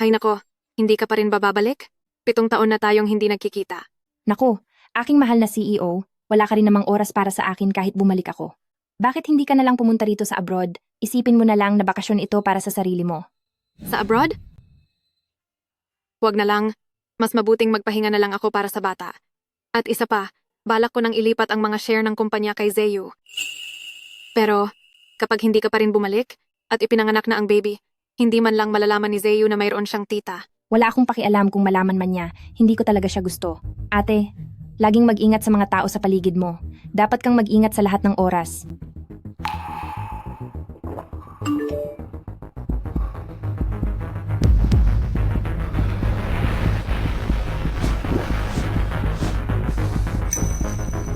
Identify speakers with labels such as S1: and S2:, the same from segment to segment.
S1: Hay nako, hindi ka pa rin bababalik? 7 taon na tayong hindi nagkikita.
S2: Naku, aking mahal na CEO, wala ka rin namang oras para sa akin kahit bumalik ako. Bakit hindi ka na lang pumunta rito sa abroad? Isipin mo na lang na bakasyon ito para sa sarili mo.
S1: Sa abroad? Huwag na lang. Mas mabuting magpahinga na lang ako para sa bata. At isa pa, balak ko nang ilipat ang mga share ng kumpanya kay Zeyu. Pero, kapag hindi ka pa rin bumalik, at ipinanganak na ang baby, hindi man lang malalaman ni Zeyu na mayroon siyang tita.
S2: Wala akong pakialam kung malaman man niya, hindi ko talaga siya gusto. Ate, laging mag-ingat sa mga tao sa paligid mo. Dapat kang mag-ingat sa lahat ng oras.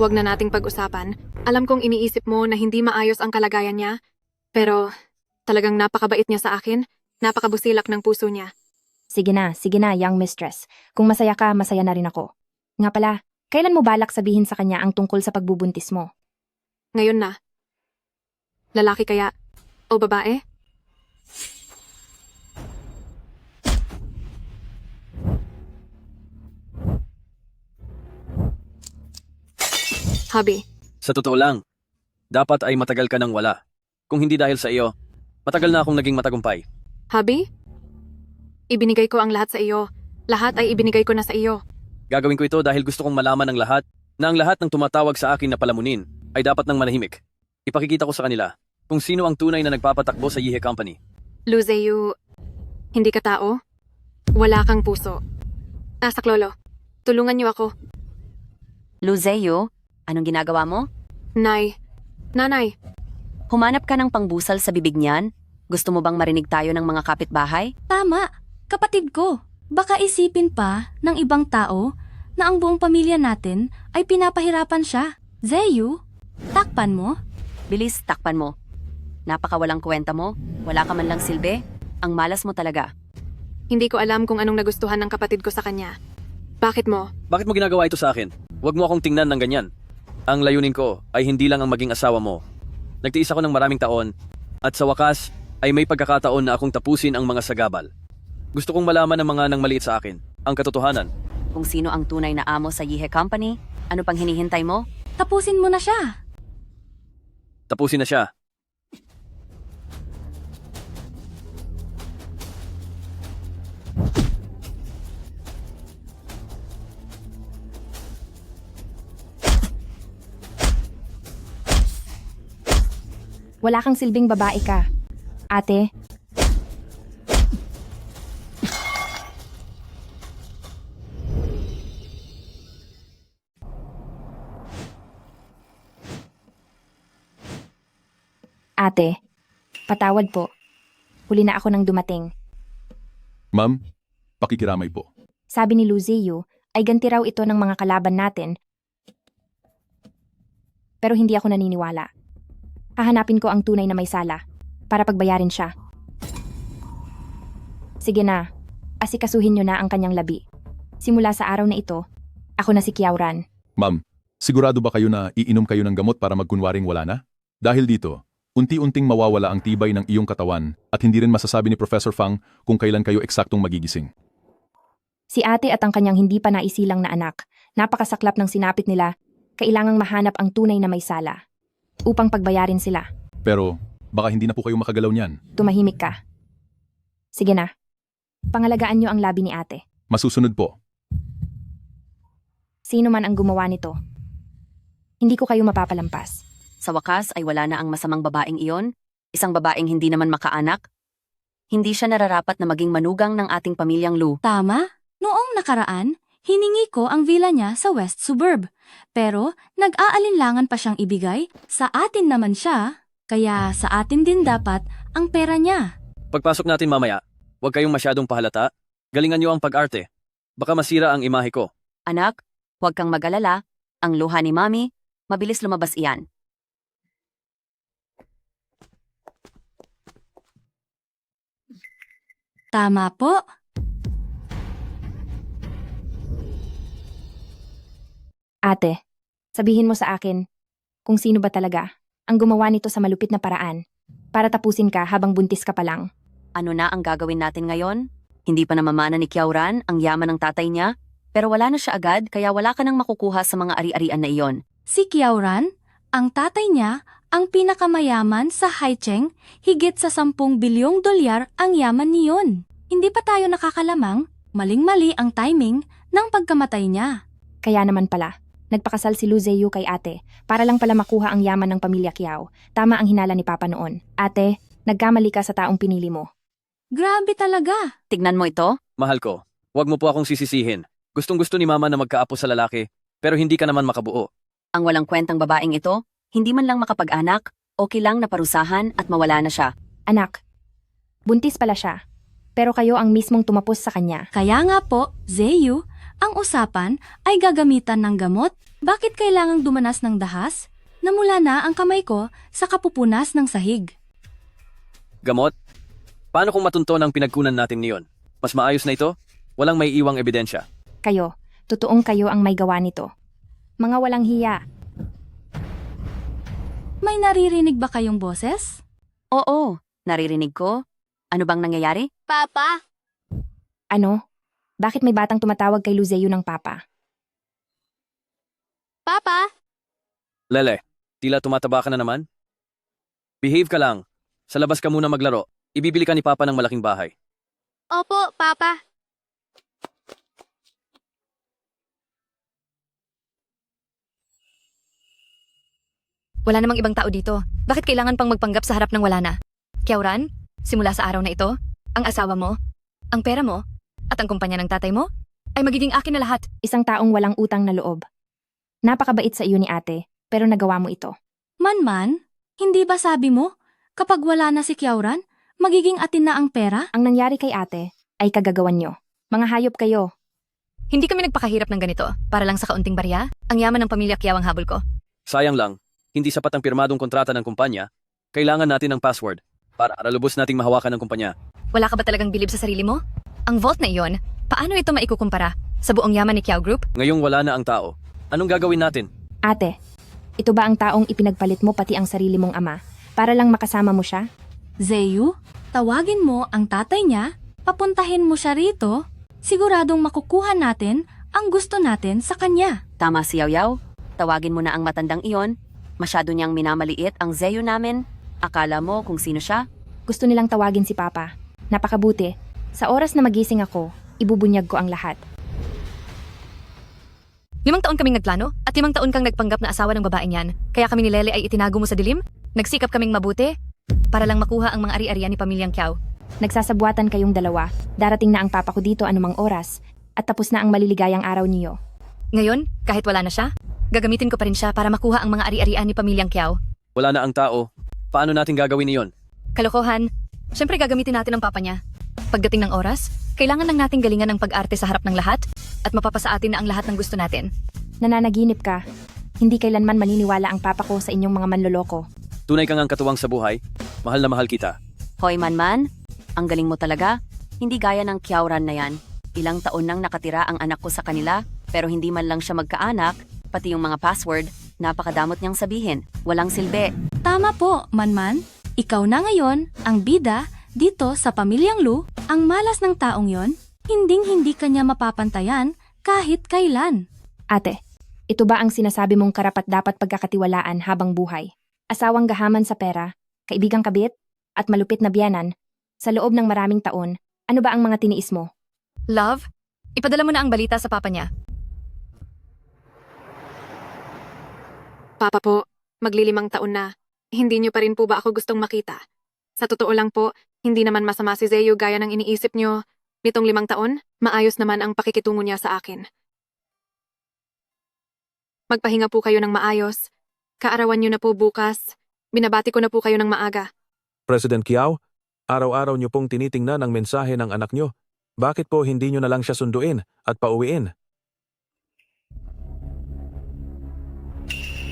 S1: Huwag na nating pag-usapan. Alam kong iniisip mo na hindi maayos ang kalagayan niya, pero talagang napakabait niya sa akin, napakabusilak ng puso niya.
S2: Sige na, young mistress. Kung masaya ka, masaya na rin ako. Nga pala, kailan mo balak sabihin sa kanya ang tungkol sa pagbubuntis mo?
S1: Ngayon na. Lalaki kaya? O babae? Hubby,
S3: Sa totoo lang, dapat ay matagal ka nang wala. Kung hindi dahil sa iyo, matagal na akong naging matagumpay.
S1: hubby? Ibinigay ko ang lahat sa iyo. Lahat ay ibinigay ko na sa iyo.
S3: Gagawin ko ito dahil gusto kong malaman ng lahat na ang lahat ng tumatawag sa akin na palamunin ay dapat nang manahimik. Ipakikita ko sa kanila kung sino ang tunay na nagpapatakbo sa Yihe Company.
S1: Luzeyu, hindi ka tao? Wala kang puso. Tasak lolo, tulungan niyo ako.
S4: Luzeo, anong ginagawa mo?
S1: Nanay,
S4: Humanap ka ng pangbusal sa bibig niyan? Gusto mo bang marinig tayo ng mga kapitbahay?
S5: Tama, kapatid ko. Baka isipin pa ng ibang tao na ang buong pamilya natin ay pinapahirapan siya. Zeyu, takpan mo.
S4: Bilis, takpan mo. Napakawalang kwenta mo. Wala ka man lang silbi. Ang malas mo talaga.
S1: hindi ko alam kung anong nagustuhan ng kapatid ko sa kanya. Bakit mo?
S3: Bakit mo ginagawa ito sa akin? Huwag mo akong tingnan ng ganyan. Ang layunin ko ay hindi lang ang maging asawa mo. Nagtiis ako ng maraming taon at sa wakas ay may pagkakataon na akong tapusin ang mga sagabal. Gusto kong malaman ng mga nang maliit sa akin ang katotohanan.
S4: Kung sino ang tunay na amo sa Yihe Company, ano pang hinihintay mo?
S5: Tapusin mo na siya.
S3: Tapusin na siya.
S2: Wala kang silbing babae ka. Ate, Ate, patawad po. Huli na ako nang dumating.
S6: Ma'am, pakikiramay po.
S2: Sabi ni Luzeo, ay ganti raw ito ng mga kalaban natin. Pero hindi ako naniniwala. Hahanapin ko ang tunay na may sala para pagbayarin siya. Sige na, asikasuhin niyo na ang kanyang labi. Simula sa araw na ito, ako na si Kiauran.
S6: Ma'am, sigurado ba kayo na iinom kayo ng gamot para magkunwaring wala na? Dahil dito, unti-unting mawawala ang tibay ng iyong katawan at hindi rin masasabi ni Professor Fang kung kailan kayo eksaktong magigising.
S2: Si ate at ang kanyang hindi pa naisilang na anak, napakasaklap ng sinapit nila, kailangang mahanap ang tunay na may sala upang pagbayarin sila.
S6: Pero, baka hindi na po kayo makagalaw niyan.
S2: Tumahimik ka. Sige na. Pangalagaan niyo ang labi ni ate.
S6: Masusunod po.
S2: Sino man ang gumawa nito, hindi ko kayo mapapalampas.
S4: Sa wakas ay wala na ang masamang babaeng iyon, isang babaeng hindi naman makaanak. Hindi siya nararapat na maging manugang ng ating pamilyang Lu.
S5: Tama, noong nakaraan, hiningi ko ang villa niya sa West Suburb. Pero nag-aalinlangan pa siyang ibigay, sa atin naman siya, kaya sa atin din dapat ang pera niya.
S3: Pagpasok natin mamaya, huwag kayong masyadong pahalata. Galingan niyo ang pag-arte. Baka masira ang imahe ko.
S4: Anak, huwag kang mag-alala. Ang luha ni Mami, mabilis lumabas iyan.
S5: Tama po.
S2: Ate, sabihin mo sa akin kung sino ba talaga ang gumawa nito sa malupit na paraan para tapusin ka habang buntis ka pa lang.
S4: Ano na ang gagawin natin ngayon? Hindi pa namamana ni Kiauran ang yaman ng tatay niya, pero wala na siya agad kaya wala ka nang makukuha sa mga ari-arian na iyon.
S5: Si Kiauran, ang tatay niya, ang pinakamayaman sa Haicheng, higit sa 10 bilyong dolyar ang yaman niyon. Hindi pa tayo nakakalamang, maling-mali ang timing ng pagkamatay niya.
S2: Kaya naman pala, nagpakasal si Lu Zeyu kay ate para lang pala makuha ang yaman ng pamilya Kiao. Tama ang hinala ni Papa noon. Ate, nagkamali ka sa taong pinili mo.
S5: Grabe talaga.
S4: Tignan mo ito.
S3: Mahal ko, huwag mo po akong sisisihin. Gustong-gusto ni Mama na magkaapo sa lalaki, pero hindi ka naman makabuo.
S4: Ang walang kwentang babaeng ito, hindi man lang makapag-anak, okay lang na parusahan at mawala na siya.
S2: Anak, buntis pala siya. Pero kayo ang mismong tumapos sa kanya.
S5: Kaya nga po, Zeyu, ang usapan ay gagamitan ng gamot. Bakit kailangang dumanas ng dahas? Namula na ang kamay ko sa kapupunas ng sahig.
S3: Gamot? Paano kung matunton ang pinagkunan natin ngayon? Mas maayos na ito? Walang may iwang ebidensya.
S2: Kayo, totoong kayo ang may gawa nito. Mga walang hiya.
S5: May naririnig ba kayong boses?
S4: Oo, naririnig ko. Ano bang nangyayari?
S5: Papa!
S2: Ano? Bakit may batang tumatawag kay Lu Zeyu ng papa?
S5: Papa!
S3: Lele, tila tumataba ka na naman? Behave ka lang. Sa labas ka muna maglaro. Ibibili ka ni Papa ng malaking bahay.
S5: Opo, Papa.
S7: Wala namang ibang tao dito. Bakit kailangan pang magpanggap sa harap ng wala na? Kiauran, simula sa araw na ito, ang asawa mo, ang pera mo, at ang kumpanya ng tatay mo, ay magiging akin na lahat.
S2: Isang taong walang utang na loob. Napakabait sa iyo ni ate, pero nagawa mo ito.
S5: Manman, hindi ba sabi mo, kapag wala na si Kiauran, magiging atin na ang pera?
S2: Ang nangyari kay ate ay kagagawan nyo. Mga hayop kayo.
S7: Hindi kami nagpakahirap ng ganito para lang sa kaunting barya. Ang yaman ng pamilya Kiaw ang habol ko.
S3: Sayang lang, hindi sapat ang pirmadong kontrata ng kumpanya. Kailangan natin ng password para lubos nating mahawakan ng kumpanya.
S7: Wala ka ba talagang bilib sa sarili mo? Ang vault na iyon, paano ito maikukumpara sa buong yaman ni Kiaw Group?
S3: Ngayong wala na ang tao. Anong gagawin natin?
S2: Ate, ito ba ang taong ipinagpalit mo pati ang sarili mong ama para lang makasama mo siya?
S5: Zeyu, tawagin mo ang tatay niya, papuntahin mo siya rito, siguradong makukuha natin ang gusto natin sa kanya.
S4: Tama si Yaw. Tawagin mo na ang matandang iyon. Masyado niyang minamaliit ang Zeyu namin. Akala mo kung sino siya?
S2: Gusto nilang tawagin si Papa. Napakabuti. Sa oras na magising ako, ibubunyag ko ang lahat.
S7: 5 taon kaming nagplano at 5 taon kang nagpanggap na asawa ng babaeng yan. Kaya kami ni Lele ay itinago mo sa dilim? Nagsikap kaming mabuti para lang makuha ang mga ari-arian ni pamilyang Kiaw.
S2: Nagsasabuatan kayong dalawa. Darating na ang papa ko dito anumang oras at tapos na ang maliligayang araw niyo.
S7: Ngayon, kahit wala na siya, gagamitin ko pa rin siya para makuha ang mga ari-arian ni pamilyang Kiaw.
S3: Wala na ang tao. Paano natin gagawin iyon?
S7: Kalokohan, syempre gagamitin natin ang papa niya. Pagdating ng oras, kailangan lang nating galingan ng pag-arte sa harap ng lahat at mapapasa atin na ang lahat ng gusto natin.
S2: Nananaginip ka. Hindi kailanman maniniwala ang papa ko sa inyong mga manloloko.
S3: Tunay kang ang katuwang sa buhay. Mahal na mahal kita.
S4: Hoy Manman, ang galing mo talaga. Hindi gaya ng Kiauran na yan. Ilang taon nang nakatira ang anak ko sa kanila, pero hindi man lang siya magkaanak, pati yung mga password, napakadamot niyang sabihin. Walang silbi.
S5: Tama po, Manman. Ikaw na ngayon ang bida dito sa pamilyang Lu, ang malas ng taong yon, hinding-hindi kanya mapapantayan kahit kailan.
S2: Ate, ito ba ang sinasabi mong karapat-dapat pagkakatiwalaan habang buhay? Asawang gahaman sa pera, kaibigang kabit, at malupit na biyanan, sa loob ng maraming taon, ano ba ang mga tiniis mo?
S7: Love, ipadala mo na ang balita sa papa niya.
S1: Papa po, maglilimang taon na. Hindi niyo pa rin po ba ako gustong makita? Sa totoo lang po, hindi naman masama si Zeyu gaya ng iniisip niyo. Nitong 5 taon, maayos naman ang pakikitungo niya sa akin. Magpahinga po kayo ng maayos. Kaarawan niyo na po bukas. Binabati ko na po kayo ng maaga.
S8: President Kiao, araw-araw niyo pong tinitingnan ang mensahe ng anak niyo. Bakit po hindi niyo na lang siya sunduin at pauwiin?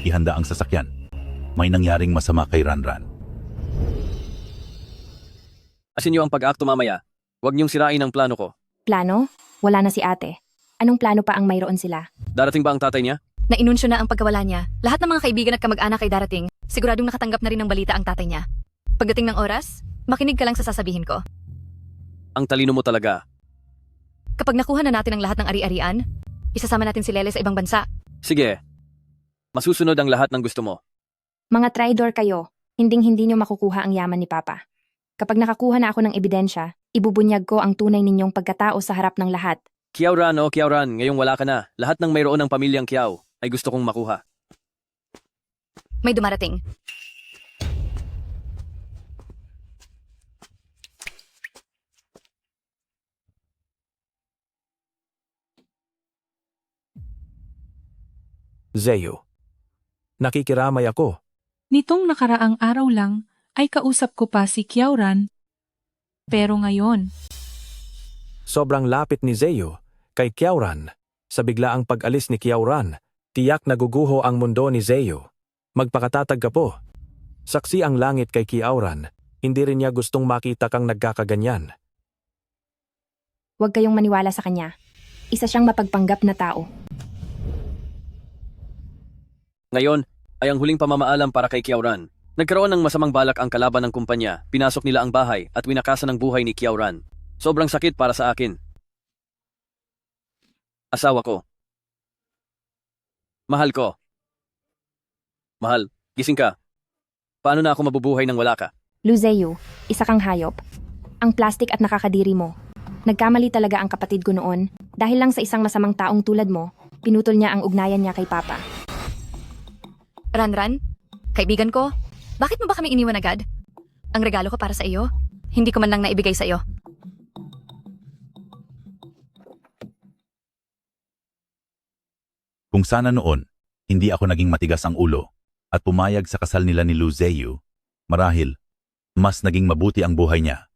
S9: Ihanda ang sasakyan. May nangyaring masama kay Ranran.
S3: Asin niyo ang pag-akto mamaya. Huwag niyong sirain ang plano ko.
S2: Plano? Wala na si ate. Anong plano pa ang mayroon sila?
S3: Darating ba ang tatay niya?
S7: Nainunsyo na ang pagkawala niya. Lahat ng mga kaibigan at kamag-anak ay darating. Siguradong nakatanggap na rin ng balita ang tatay niya. Pagdating ng oras, makinig ka lang sa sasabihin ko.
S3: Ang talino mo talaga.
S7: Kapag nakuha na natin ang lahat ng ari-arian, isasama natin si Lele sa ibang bansa.
S3: Sige. Masusunod ang lahat ng gusto mo.
S2: Mga traidor kayo, hinding-hindi nyo makukuha ang yaman ni Papa. Kapag nakakuha na ako ng ebidensya, ibubunyag ko ang tunay ninyong pagkatao sa harap ng lahat.
S3: Kiauran, Kiauran, ngayong wala ka na. Lahat ng mayroon ng pamilyang Kiao ay gusto kong makuha.
S7: May dumarating.
S8: Zeyo. Nakikiramay ako.
S10: Nitong nakaraang araw lang ay kausap ko pa si Kiauran. Pero ngayon,
S8: Sobrang lapit ni Zeyo kay Kiauran. Sa biglaang pag-alis ni Kiauran, tiyak naguguho ang mundo ni Zeyo. Magpakatatag ka po. Saksi ang langit kay Kiauran. Hindi rin niya gustong makita kang nagkakaganyan.
S2: Huwag kayong maniwala sa kanya. Isa siyang mapagpanggap na tao.
S3: Ngayon ay ang huling pamamaalam para kay Kiauran. Nagkaroon ng masamang balak ang kalaban ng kumpanya, pinasok nila ang bahay at winakasan ang buhay ni Kiauran. Sobrang sakit para sa akin. Asawa ko. Mahal ko. Mahal, gising ka. Paano na ako mabubuhay nang wala ka?
S2: Luzeyo, isa kang hayop. Ang plastic at nakakadiri mo. Nagkamali talaga ang kapatid ko noon. Dahil lang sa isang masamang taong tulad mo, pinutol niya ang ugnayan niya kay Papa.
S7: Ranran, kaibigan ko, bakit mo ba kami iniwan agad? Ang regalo ko para sa iyo, hindi ko man lang naibigay sa iyo.
S9: Kung sana noon, hindi ako naging matigas ang ulo at pumayag sa kasal nila ni Luzeyo, marahil, mas naging mabuti ang buhay niya.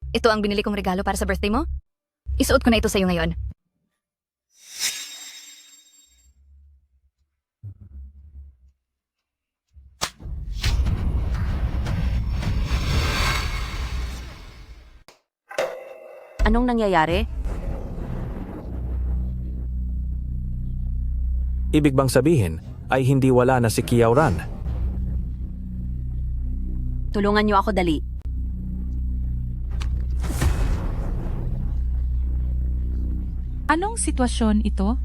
S7: Ito ang binili kong regalo para sa birthday mo? Isuot ko na ito sa iyo ngayon.
S4: Anong nangyayari?
S8: Ibig bang sabihin ay hindi wala na si Kiauran?
S4: Tulungan niyo ako dali.
S10: anong sitwasyon ito?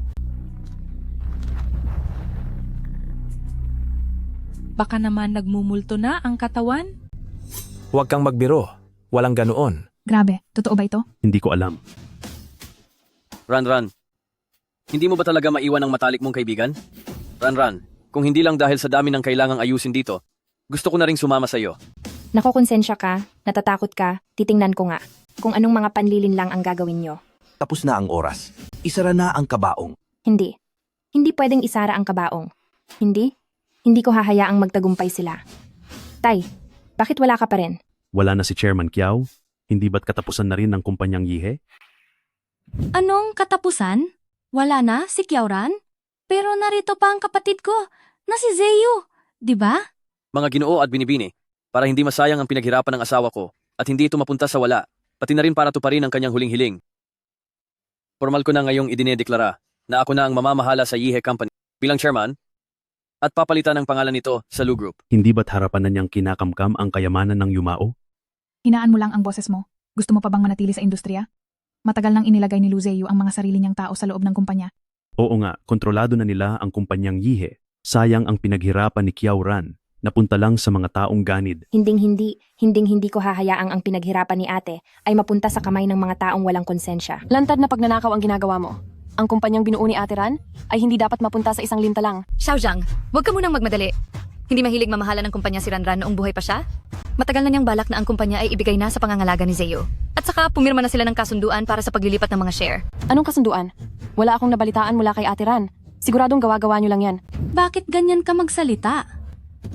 S10: Baka naman nagmumulto na ang katawan?
S8: Huwag kang magbiro. Walang ganoon.
S10: Grabe, totoo ba ito?
S9: Hindi ko alam.
S3: Ran, hindi mo ba talaga maiwan ang matalik mong kaibigan? Ran, kung hindi lang dahil sa dami ng kailangang ayusin dito, gusto ko na ring sumama sa iyo.
S2: Nakokonsensya ka, natatakot ka, titingnan ko nga kung anong mga panlilin lang ang gagawin nyo.
S11: Tapos na ang oras. Isara na ang kabaong.
S2: Hindi. Hindi pwedeng isara ang kabaong. Hindi ko hahayaang magtagumpay sila. Tay, bakit wala ka pa rin?
S12: Wala na si Chairman Kiao? Hindi ba't katapusan na rin ng kumpanyang Yihe?
S5: Anong katapusan? Wala na si Kiauran? Pero narito pa ang kapatid ko, na si Zeyu, di ba?
S3: Mga Ginoo at Binibini, para hindi masayang ang pinaghirapan ng asawa ko at hindi ito mapunta sa wala, pati na rin para tuparin ang kanyang huling hiling. Formal ko na ngayong idinedeklara na ako na ang mamamahala sa Yihe Company bilang chairman at papalitan ang pangalan nito sa Lu Group.
S12: Hindi ba't harapan na niyang kinakamkam ang kayamanan ng Yumao?
S10: Hinaan mo lang ang boses mo. Gusto mo pa bang manatili sa industriya? Matagal nang inilagay ni Luzeyo ang mga sarili niyang tao sa loob ng kumpanya.
S12: Oo nga, kontrolado na nila ang kumpanyang Yihe. Sayang ang pinaghirapan ni Kiauran. Napunta lang sa mga taong ganid.
S2: Hinding-hindi ko hahayaang ang pinaghirapan ni ate ay mapunta sa kamay ng mga taong walang konsensya.
S1: Lantad na pagnanakaw ang ginagawa mo. Ang kumpanyang binuo ni Ate Ran ay hindi dapat mapunta sa isang linta lang.
S7: Xiaojiang, huwag ka munang magmadali. Hindi mahilig mamahala ng kumpanya si Ranran noong buhay pa siya? Matagal na niyang balak na ang kumpanya ay ibigay na sa pangangalaga ni Zeyo. At saka pumirma na sila ng kasunduan para sa paglilipat ng mga share.
S1: Anong kasunduan? Wala akong nabalitaan mula kay Ate Ran. Siguradong gawa-gawa niyo lang yan.
S5: Bakit ganyan ka magsalita?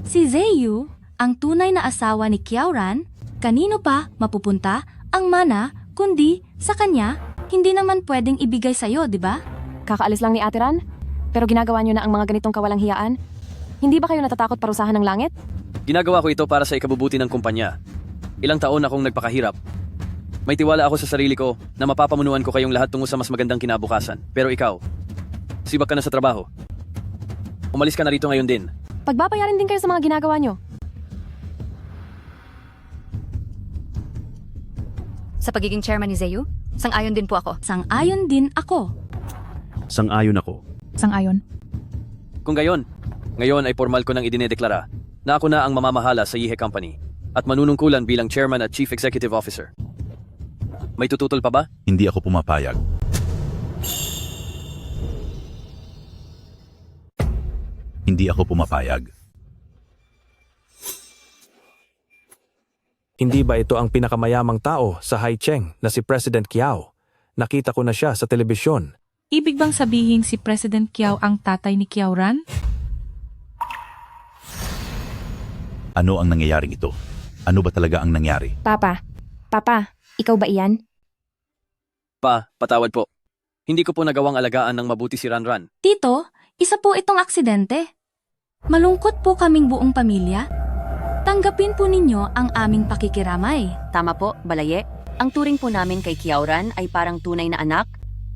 S5: Si Zeyu, ang tunay na asawa ni Kiauran, kanino pa mapupunta ang mana kundi sa kanya? Hindi naman pwedeng ibigay sa'yo, di ba?
S1: Kakaalis lang ni Ate Ran? Pero ginagawa niyo na ang mga ganitong kawalang hiyaan? Hindi ba kayo natatakot parusahan ng langit?
S3: Ginagawa ko ito para sa ikabubuti ng kumpanya. Ilang taon akong nagpakahirap. May tiwala ako sa sarili ko na mapapamunuan ko kayong lahat tungo sa mas magandang kinabukasan. Pero ikaw, sibak ka na sa trabaho. Umalis ka na rito ngayon din.
S1: Pagbabayarin din kayo sa mga ginagawa niyo.
S7: sa pagiging chairman ni Zeyu? Sang-ayon din po ako.
S5: Sang-ayon din ako.
S12: Sang-ayon ako.
S10: Sang-ayon.
S3: Kung gayon, ngayon ay formal ko nang idinedeklara na ako na ang mamamahala sa Yihe Company at manunungkulan bilang chairman at chief executive officer. May tututol pa ba?
S9: Hindi ako pumapayag. Hindi ako pumapayag.
S8: Hindi ba ito ang pinakamayamang tao sa Haicheng na si President Kiao? Nakita ko na siya sa telebisyon.
S10: Ibig bang sabihin si President Kiao ang tatay ni Kiaoran?
S9: Ano ang nangyayaring ito? Ano ba talaga ang nangyari?
S2: Papa, ikaw ba iyan?
S3: Pa, patawad po. Hindi ko po nagawang alagaan ng mabuti si Ranran.
S5: Tito, isa po itong aksidente. Malungkot po kaming buong pamilya. Tanggapin po ninyo ang aming pakikiramay.
S4: Tama po, Balaye. Ang turing po namin kay Kiauran ay parang tunay na anak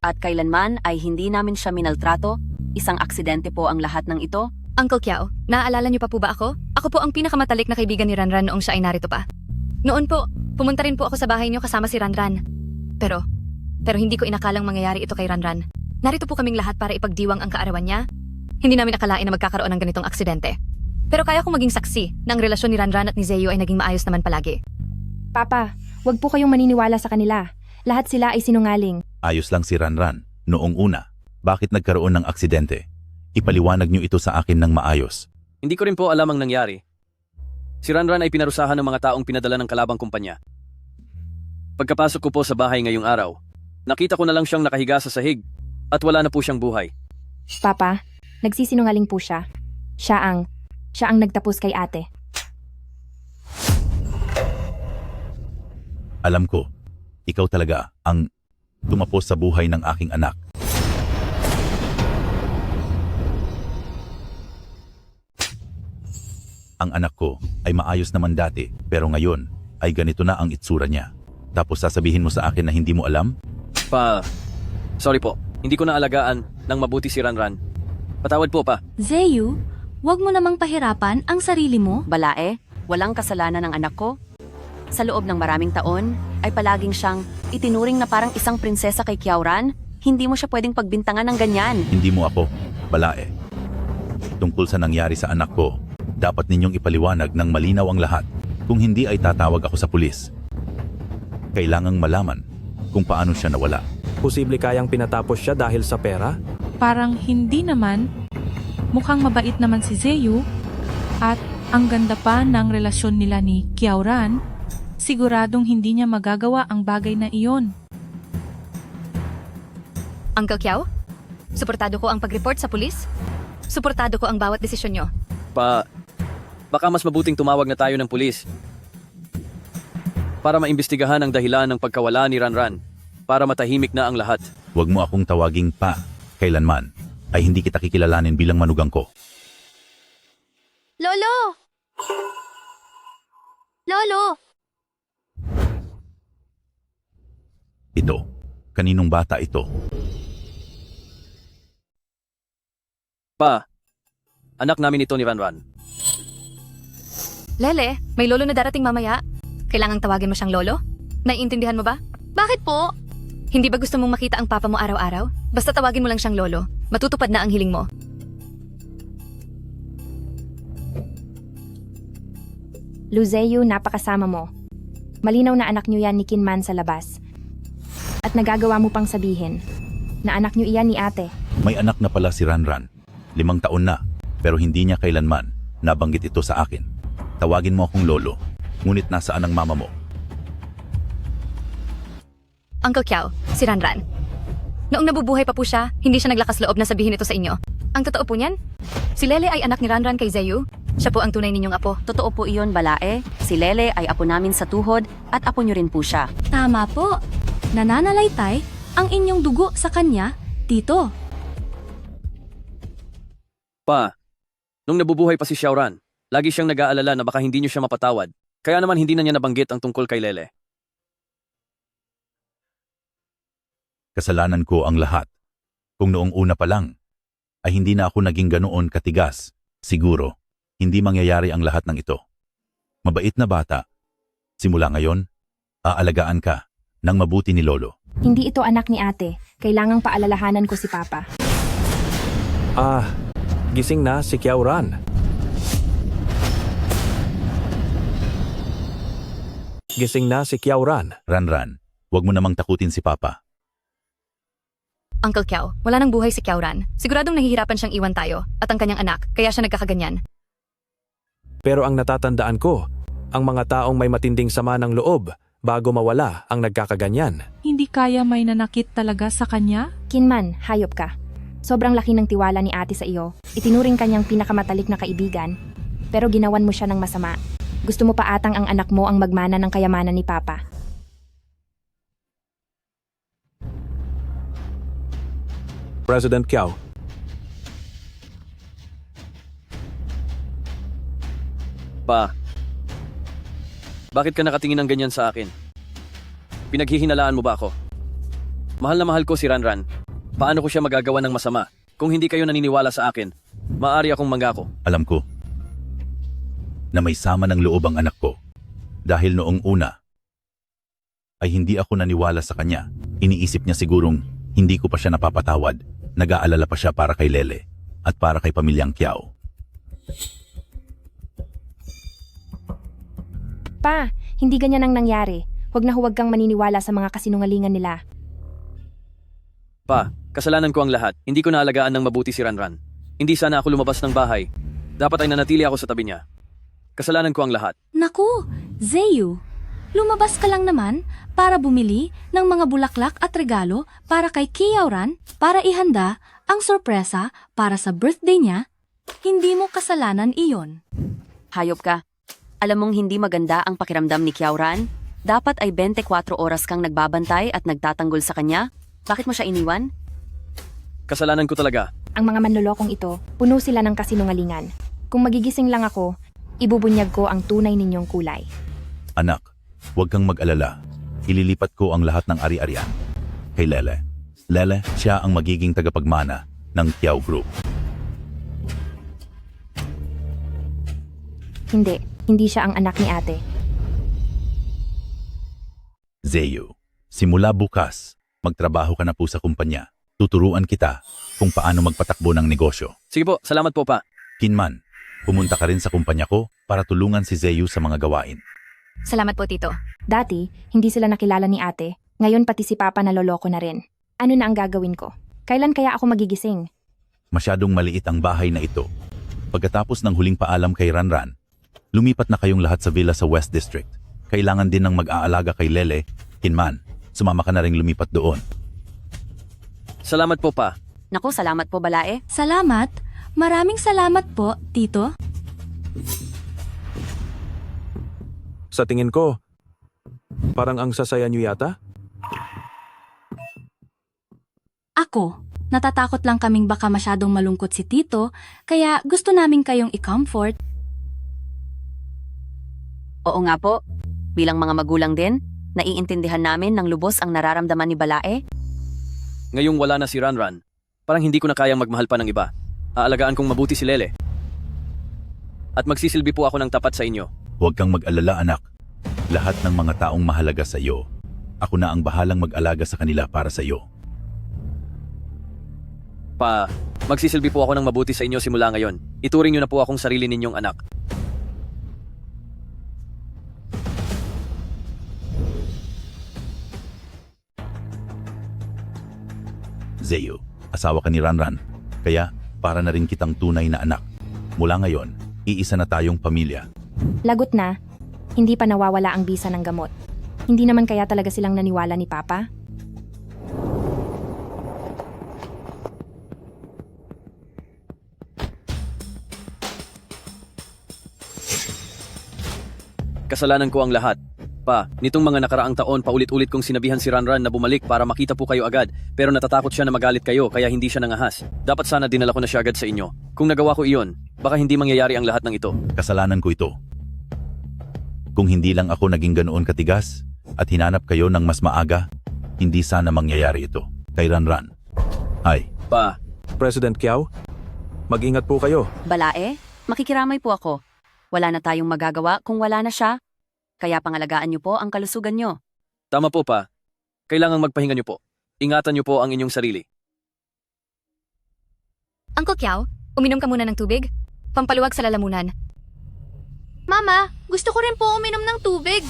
S4: at kailanman ay hindi namin siya minaltrato. Isang aksidente po ang lahat ng ito.
S7: Uncle Kiao, naaalala niyo pa po ba ako? Ako po ang pinakamatalik na kaibigan ni Ranran noong siya ay narito pa. Noon po, pumunta rin po ako sa bahay niyo kasama si Ranran. Pero hindi ko inakalang mangyayari ito kay Ranran. Narito po kaming lahat para ipagdiwang ang kaarawan niya. Hindi namin akalain na magkakaroon ng ganitong aksidente. Pero kaya kong maging saksi na ang relasyon ni Ranran at ni Zeyu ay naging maayos naman palagi.
S2: Papa, wag po kayong maniniwala sa kanila. Lahat sila ay sinungaling.
S9: Ayos lang si Ranran. Noong una, bakit nagkaroon ng aksidente? Ipaliwanag niyo ito sa akin ng maayos.
S3: Hindi ko rin po alam ang nangyari. Si Ranran ay pinarusahan ng mga taong pinadala ng kalabang kumpanya. Pagkapasok ko po sa bahay ngayong araw, nakita ko na lang siyang nakahiga sa sahig at wala na po siyang buhay.
S2: Papa, nagsisinungaling po siya. Siya ang nagtapos kay ate.
S9: Alam ko, ikaw talaga ang tumapos sa buhay ng aking anak. Ang anak ko ay maayos naman dati, pero ngayon ay ganito na ang itsura niya. Tapos sasabihin mo sa akin na hindi mo alam?
S3: Pa, sorry po. Hindi ko na alagaan ng mabuti si Ranran. Patawad po, pa.
S5: Zeyu, wag mo namang pahirapan ang sarili mo.
S4: Balae, walang kasalanan ng anak ko. Sa loob ng maraming taon, ay palaging siyang itinuring na parang isang prinsesa kay Kiauran. Hindi mo siya pwedeng pagbintangan ng ganyan.
S9: Hindi mo ako, Balae. Tungkol sa nangyari sa anak ko, dapat ninyong ipaliwanag ng malinaw ang lahat. Kung hindi ay tatawag ako sa pulis. Kailangang malaman kung paano siya nawala.
S8: Posible kayang pinatapos siya dahil sa pera?
S10: Parang hindi naman. Mukhang mabait naman si Zeyu. At ang ganda pa ng relasyon nila ni Kiaoran. Siguradong hindi niya magagawa ang bagay na iyon.
S7: Uncle Kiao, suportado ko ang pag-report sa pulis. Suportado ko ang bawat desisyon niyo.
S3: Pa, baka mas mabuting tumawag na tayo ng pulis para maimbestigahan ang dahilan ng pagkawala ni Ranran para matahimik na ang lahat.
S9: Huwag mo akong tawaging pa. Kailanman ay hindi kita kikilalanin bilang manugang ko.
S5: Lolo! Lolo!
S9: Ito, kaninong bata ito?
S3: Pa, anak namin ito ni Ranran.
S7: Lele, may lolo na darating mamaya. Kailangang tawagin mo siyang lolo? Naiintindihan mo ba?
S5: Bakit po?
S7: Hindi ba gusto mong makita ang papa mo araw-araw? Basta tawagin mo lang siyang lolo. Matutupad na ang hiling mo.
S2: Luzeyu, napakasama mo. Malinaw na anak niyo yan ni Kinman sa labas. At nagagawa mo pang sabihin na anak niyo iyan ni ate.
S9: May anak na pala si Ranran. 5 taon na, pero hindi niya kailanman nabanggit ito sa akin. Tawagin mo akong lolo, ngunit nasaan ang mama mo?
S7: Uncle Kiao, si Ranran. Noong nabubuhay pa po siya, hindi siya naglakas loob na sabihin ito sa inyo. Ang totoo po niyan, si Lele ay anak ni Ranran kay Zeyu. Siya po ang tunay ninyong apo.
S4: Totoo po iyon, Balae. Si Lele ay apo namin sa tuhod at apo niyo rin po siya.
S5: Tama po. Nananalaytay ang inyong dugo sa kanya, Tito.
S3: Pa, nung nabubuhay pa si Xiaoran, lagi siyang nag-aalala na baka hindi niyo siya mapatawad. Kaya naman hindi na niya nabanggit ang tungkol kay Lele.
S9: Kasalanan ko ang lahat. Kung noong una pa lang, ay hindi na ako naging ganoon katigas. Siguro, hindi mangyayari ang lahat ng ito. Mabait na bata. Simula ngayon, aalagaan ka ng mabuti ni Lolo.
S2: Hindi ito anak ni ate. Kailangang paalalahanan ko si Papa.
S8: Gising na si Kiauran. Gising na si Kiauran.
S9: Ranran, huwag mo namang takutin si Papa.
S7: Uncle Kiao, wala nang buhay si Kiauran. Siguradong nahihirapan siyang iwan tayo at ang kanyang anak, kaya siya nagkakaganyan.
S8: Pero ang natatandaan ko, ang mga taong may matinding sama ng loob bago mawala ang nagkakaganyan.
S10: Hindi kaya may nanakit talaga sa kanya?
S2: Kinman, hayop ka. Sobrang laki ng tiwala ni ate sa iyo. Itinuring kanyang pinakamatalik na kaibigan. Pero ginawan mo siya ng masama. Gusto mo pa atang ang anak mo ang magmana ng kayamanan ni Papa.
S8: President Kiao,
S3: Pa, bakit ka nakatingin ng ganyan sa akin? Pinaghihinalaan mo ba ako? Mahal na mahal ko si Ranran. Paano ko siya magagawa ng masama? Kung hindi kayo naniniwala sa akin, maaari akong manggako.
S9: Alam ko na may sama ng loob ang anak ko. Dahil noong una ay hindi ako naniwala sa kanya. Iniisip niya sigurong hindi ko pa siya napapatawad. Nag-aalala pa siya para kay Lele at para kay pamilyang Kiao.
S2: Pa, hindi ganyan ang nangyari. Huwag na huwag kang maniniwala sa mga kasinungalingan nila.
S3: Pa, kasalanan ko ang lahat. Hindi ko naalagaan ng mabuti si Ranran. Hindi sana ako lumabas ng bahay. Dapat ay nanatili ako sa tabi niya. Kasalanan ko ang lahat.
S5: Naku, Zeyu, lumabas ka lang naman para bumili ng mga bulaklak at regalo para kay Kiauran para ihanda ang sorpresa para sa birthday niya. Hindi mo kasalanan iyon.
S4: Hayop ka. Alam mong hindi maganda ang pakiramdam ni Kiauran? Dapat ay 24 oras kang nagbabantay at nagtatanggol sa kanya? Bakit mo siya iniwan?
S3: Kasalanan ko talaga.
S2: Ang mga manlolokong ito, puno sila ng kasinungalingan. Kung magigising lang ako, ibubunyag ko ang tunay ninyong kulay.
S9: Anak, huwag kang mag-alala. Ililipat ko ang lahat ng ari-arian kay Lele. Lele, siya ang magiging tagapagmana ng Kiao Group.
S2: Hindi siya ang anak ni ate.
S9: Zeyu, simula bukas, magtrabaho ka na po sa kumpanya. Tuturuan kita kung paano magpatakbo ng negosyo.
S3: Sige po, salamat po pa.
S9: Kinman, pumunta ka rin sa kumpanya ko para tulungan si Zeyu sa mga gawain.
S7: Salamat po, Tito.
S2: Dati, hindi sila nakilala ni ate. Ngayon pati si Papa naloloko na rin. Ano na ang gagawin ko? Kailan kaya ako magigising?
S9: Masyadong maliit ang bahay na ito. Pagkatapos ng huling paalam kay Ranran, lumipat na kayong lahat sa villa sa West District. Kailangan din ng mag-aalaga kay Lele. Kinman, sumama ka na rin lumipat doon.
S3: Salamat po pa.
S4: Naku, salamat po, Balae.
S5: Salamat. Maraming salamat po, Tito.
S8: sa tingin ko, parang ang sasaya niyo yata?
S5: Ako, natatakot lang kaming baka masyadong malungkot si Tito, kaya gusto namin kayong i-comfort.
S4: Oo nga po. Bilang mga magulang din, naiintindihan namin ng lubos ang nararamdaman ni Balae.
S3: Ngayong wala na si Ranran, parang hindi ko na kayang magmahal pa ng iba. Aalagaan kong mabuti si Lele. At magsisilbi po ako ng tapat sa inyo.
S9: Huwag kang mag-alala, anak. Lahat ng mga taong mahalaga sa iyo, ako na ang bahalang mag-alaga sa kanila para sa iyo.
S3: Pa, magsisilbi po ako ng mabuti sa inyo simula ngayon. Ituring niyo na po akong sarili ninyong anak.
S9: Zeyu, asawa ka ni Ranran. Kaya, para na rin kitang tunay na anak. Mula ngayon, iisa na tayong pamilya.
S2: Lagot na, hindi pa nawawala ang bisa ng gamot. Hindi naman kaya talaga silang naniwala ni Papa?
S3: Kasalanan ko ang lahat. Pa, nitong mga nakaraang taon paulit-ulit kong sinabihan si Ranran na bumalik para makita po kayo agad, pero natatakot siya na magalit kayo kaya hindi siya nangahas. Dapat sana dinala ko na siya agad sa inyo. Kung nagawa ko iyon, baka hindi mangyayari ang lahat ng ito.
S9: Kasalanan ko ito. Kung hindi lang ako naging ganoon katigas at hinanap kayo ng mas maaga, hindi sana mangyayari ito. Kay Ranran. Ay,
S3: Pa,
S8: President Kiao, mag-ingat po kayo.
S4: Balae, makikiramay po ako. Wala na tayong magagawa kung wala na siya. Kaya pangalagaan niyo po ang kalusugan niyo.
S3: tama po pa. Kailangang magpahinga niyo po. Ingatan niyo po ang inyong sarili.
S7: Uncle Kiao, uminom ka muna ng tubig. Pampaluwag sa lalamunan.
S5: Mama, gusto ko rin po uminom ng tubig.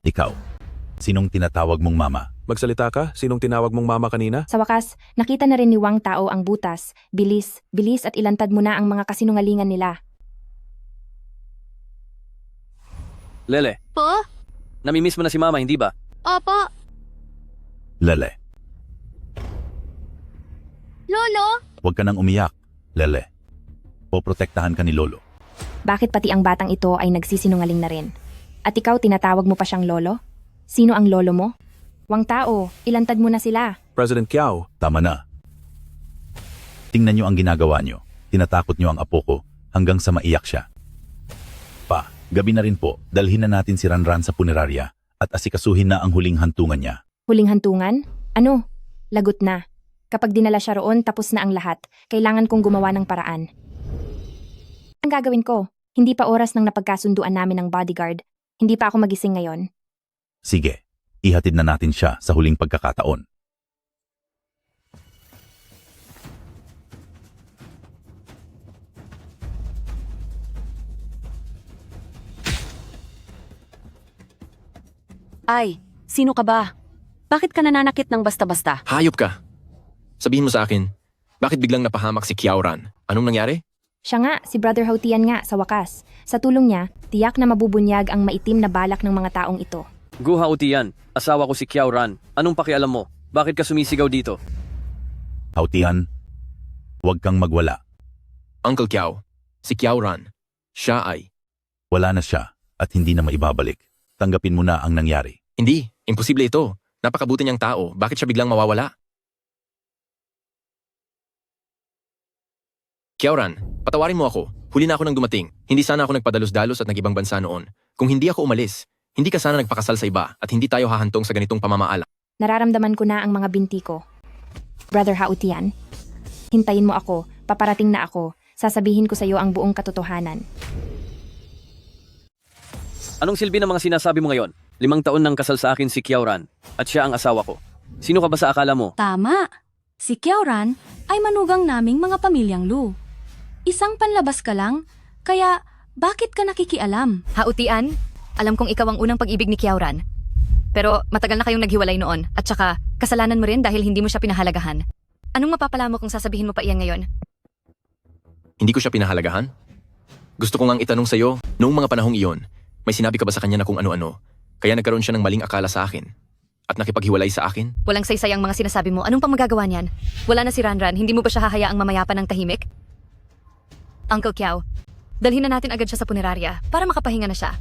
S9: Ikaw, sinong tinatawag mong mama?
S8: Magsalita ka? Sinong tinawag mong mama kanina?
S2: Sa wakas, nakita na rin ni Wang Tao ang butas. Bilis, bilis at ilantad mo na ang mga kasinungalingan nila.
S3: Lele,
S5: Po?
S3: namimiss mo na si Mama, hindi ba?
S5: Opo.
S9: Lele,
S5: Lolo?
S9: huwag ka nang umiyak. Lele, poprotektahan ka ni Lolo.
S2: Bakit pati ang batang ito ay nagsisinungaling na rin? At ikaw tinatawag mo pa siyang lolo? Sino ang lolo mo? Wang Tao, ilantad mo na sila.
S8: President Kiao,
S9: Tama na. Tingnan niyo ang ginagawa niyo. Tinatakot niyo ang apo ko hanggang sa maiyak siya. Pa, gabi na rin po, dalhin na natin si Ranran sa punerarya at asikasuhin na ang huling hantungan niya.
S2: Huling hantungan? Ano? Lagot na. Kapag dinala siya roon, tapos na ang lahat. Kailangan kong gumawa ng paraan. Ang gagawin ko? Hindi pa oras ng napagkasunduan namin ng bodyguard. Hindi pa ako magising ngayon.
S9: Sige, ihatid na natin siya sa huling pagkakataon.
S4: Ay, sino ka ba? Bakit ka nananakit ng basta-basta?
S13: Hayop ka. Sabihin mo sa akin, bakit biglang napahamak si Kiaoran? Anong nangyari?
S2: Siya nga, si Brother Hautian nga, sa wakas. Sa tulong niya, tiyak na mabubunyag ang maitim na balak ng mga taong ito.
S3: Guha Utian, asawa ko si Kiao Ran. Anong pakialam mo? Bakit ka sumisigaw dito?
S9: Hautian, huwag kang magwala.
S13: Uncle Kiao, si Kiaoran, siya ay...
S9: Wala na siya at hindi na maibabalik. Tanggapin mo na ang nangyari.
S13: Hindi, imposible ito. Napakabuti niyang tao, bakit siya biglang mawawala? Kiaoran, patawarin mo ako. Huli na ako nang dumating. Hindi sana ako nagpadalos-dalos at nag-ibang bansa noon. Kung hindi ako umalis, hindi ka sana nagpakasal sa iba at hindi tayo hahantong sa ganitong pamamaala.
S2: Nararamdaman ko na ang mga binti ko. Brother Hautian, hintayin mo ako, paparating na ako. Sasabihin ko sa iyo ang buong katotohanan.
S3: Anong silbi ng mga sinasabi mo ngayon? 5 taon nang kasal sa akin si Kiao Ran at siya ang asawa ko. Sino ka ba sa akala mo?
S5: Tama. Si Kiaoran ay manugang naming mga pamilyang Lu. Isang panlabas ka lang, kaya bakit ka nakikialam?
S7: Hautian, alam kong ikaw ang unang pag-ibig ni Kiaoran. Pero matagal na kayong naghiwalay noon at saka kasalanan mo rin dahil hindi mo siya pinahalagahan. Anong mapapala mo kung sasabihin mo pa iyan ngayon?
S13: Hindi ko siya pinahalagahan? Gusto ko ngang itanong sa'yo, noong mga panahong iyon, may sinabi ka ba sa kanya na kung ano-ano, kaya nagkaroon siya ng maling akala sa akin? At nakipaghiwalay sa akin?
S7: Walang saysay ang mga sinasabi mo. Anong pang magagawa niyan? Wala na si Ranran, hindi mo ba siya hahayaang mamayapan ng tahimik? Uncle Kiao, dalhin na natin agad siya sa punerarya para makapahinga na siya.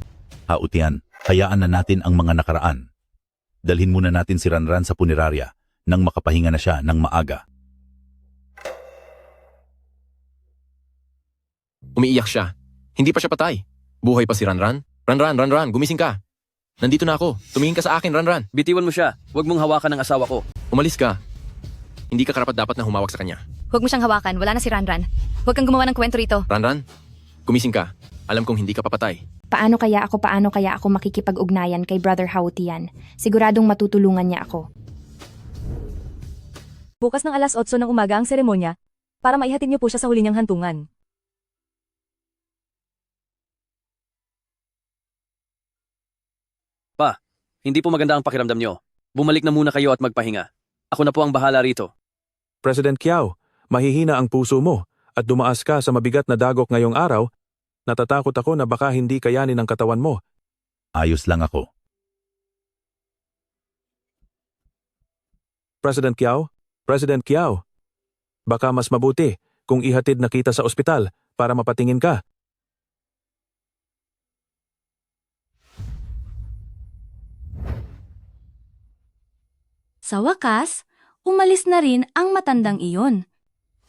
S9: Hautian, hayaan na natin ang mga nakaraan. Dalhin muna natin si Ranran sa punerarya nang makapahinga na siya ng maaga.
S13: Umiiyak siya. Hindi pa siya patay. Buhay pa si Ranran. Ranran, gumising ka. Nandito na ako. Tumingin ka sa akin, Ranran.
S3: Bitiwan mo siya. Huwag mong hawakan ng asawa ko.
S13: Umalis ka. Hindi ka karapat-dapat na humawak sa kanya.
S7: Huwag mo siyang hawakan, wala na si Ranran. Huwag kang gumawa ng kwento rito.
S13: Ranran, gumising ka. Alam kong hindi ka papatay.
S2: Paano kaya ako makikipag-ugnayan kay Brother Hautian? Siguradong matutulungan niya ako.
S14: Bukas ng alas 8 ng umaga ang seremonya para maihatid niyo po siya sa huli niyang hantungan.
S3: Pa, hindi po maganda ang pakiramdam nyo. Bumalik na muna kayo at magpahinga. Ako na po ang bahala rito.
S8: President Kiao, mahihina ang puso mo at dumaas ka sa mabigat na dagok ngayong araw. Natatakot ako na baka hindi kayanin ang katawan mo.
S9: Ayos lang ako.
S8: President Kiao, baka mas mabuti kung ihatid na kita sa ospital para mapatingin ka.
S5: Sa wakas, umalis na rin ang matandang iyon.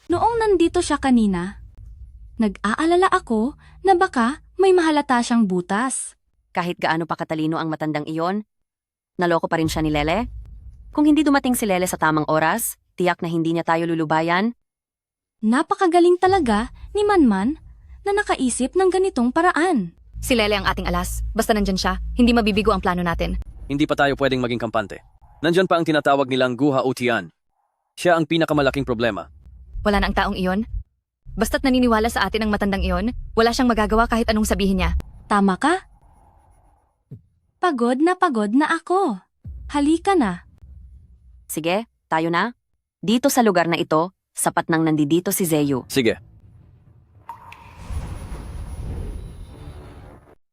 S5: Noong nandito siya kanina, nag-aalala ako na baka may mahalata siyang butas.
S4: Kahit gaano pa katalino ang matandang iyon, naloko pa rin siya ni Lele. Kung hindi dumating si Lele sa tamang oras, tiyak na hindi niya tayo lulubayan.
S5: Napakagaling talaga ni Manman na nakaisip ng ganitong paraan.
S7: Si Lele ang ating alas. Basta nandyan siya, hindi mabibigo ang plano natin.
S3: Hindi pa tayo pwedeng maging kampante. Nandyan pa ang tinatawag nilang Guha o Tian. Siya ang pinakamalaking problema.
S7: Wala na ang taong iyon. Basta't naniniwala sa atin ang matandang iyon, wala siyang magagawa kahit anong sabihin niya.
S5: Tama ka? Pagod na ako. Halika na.
S4: Sige, tayo na. Dito sa lugar na ito, sapat nang nandito si Zeyu.
S3: Sige.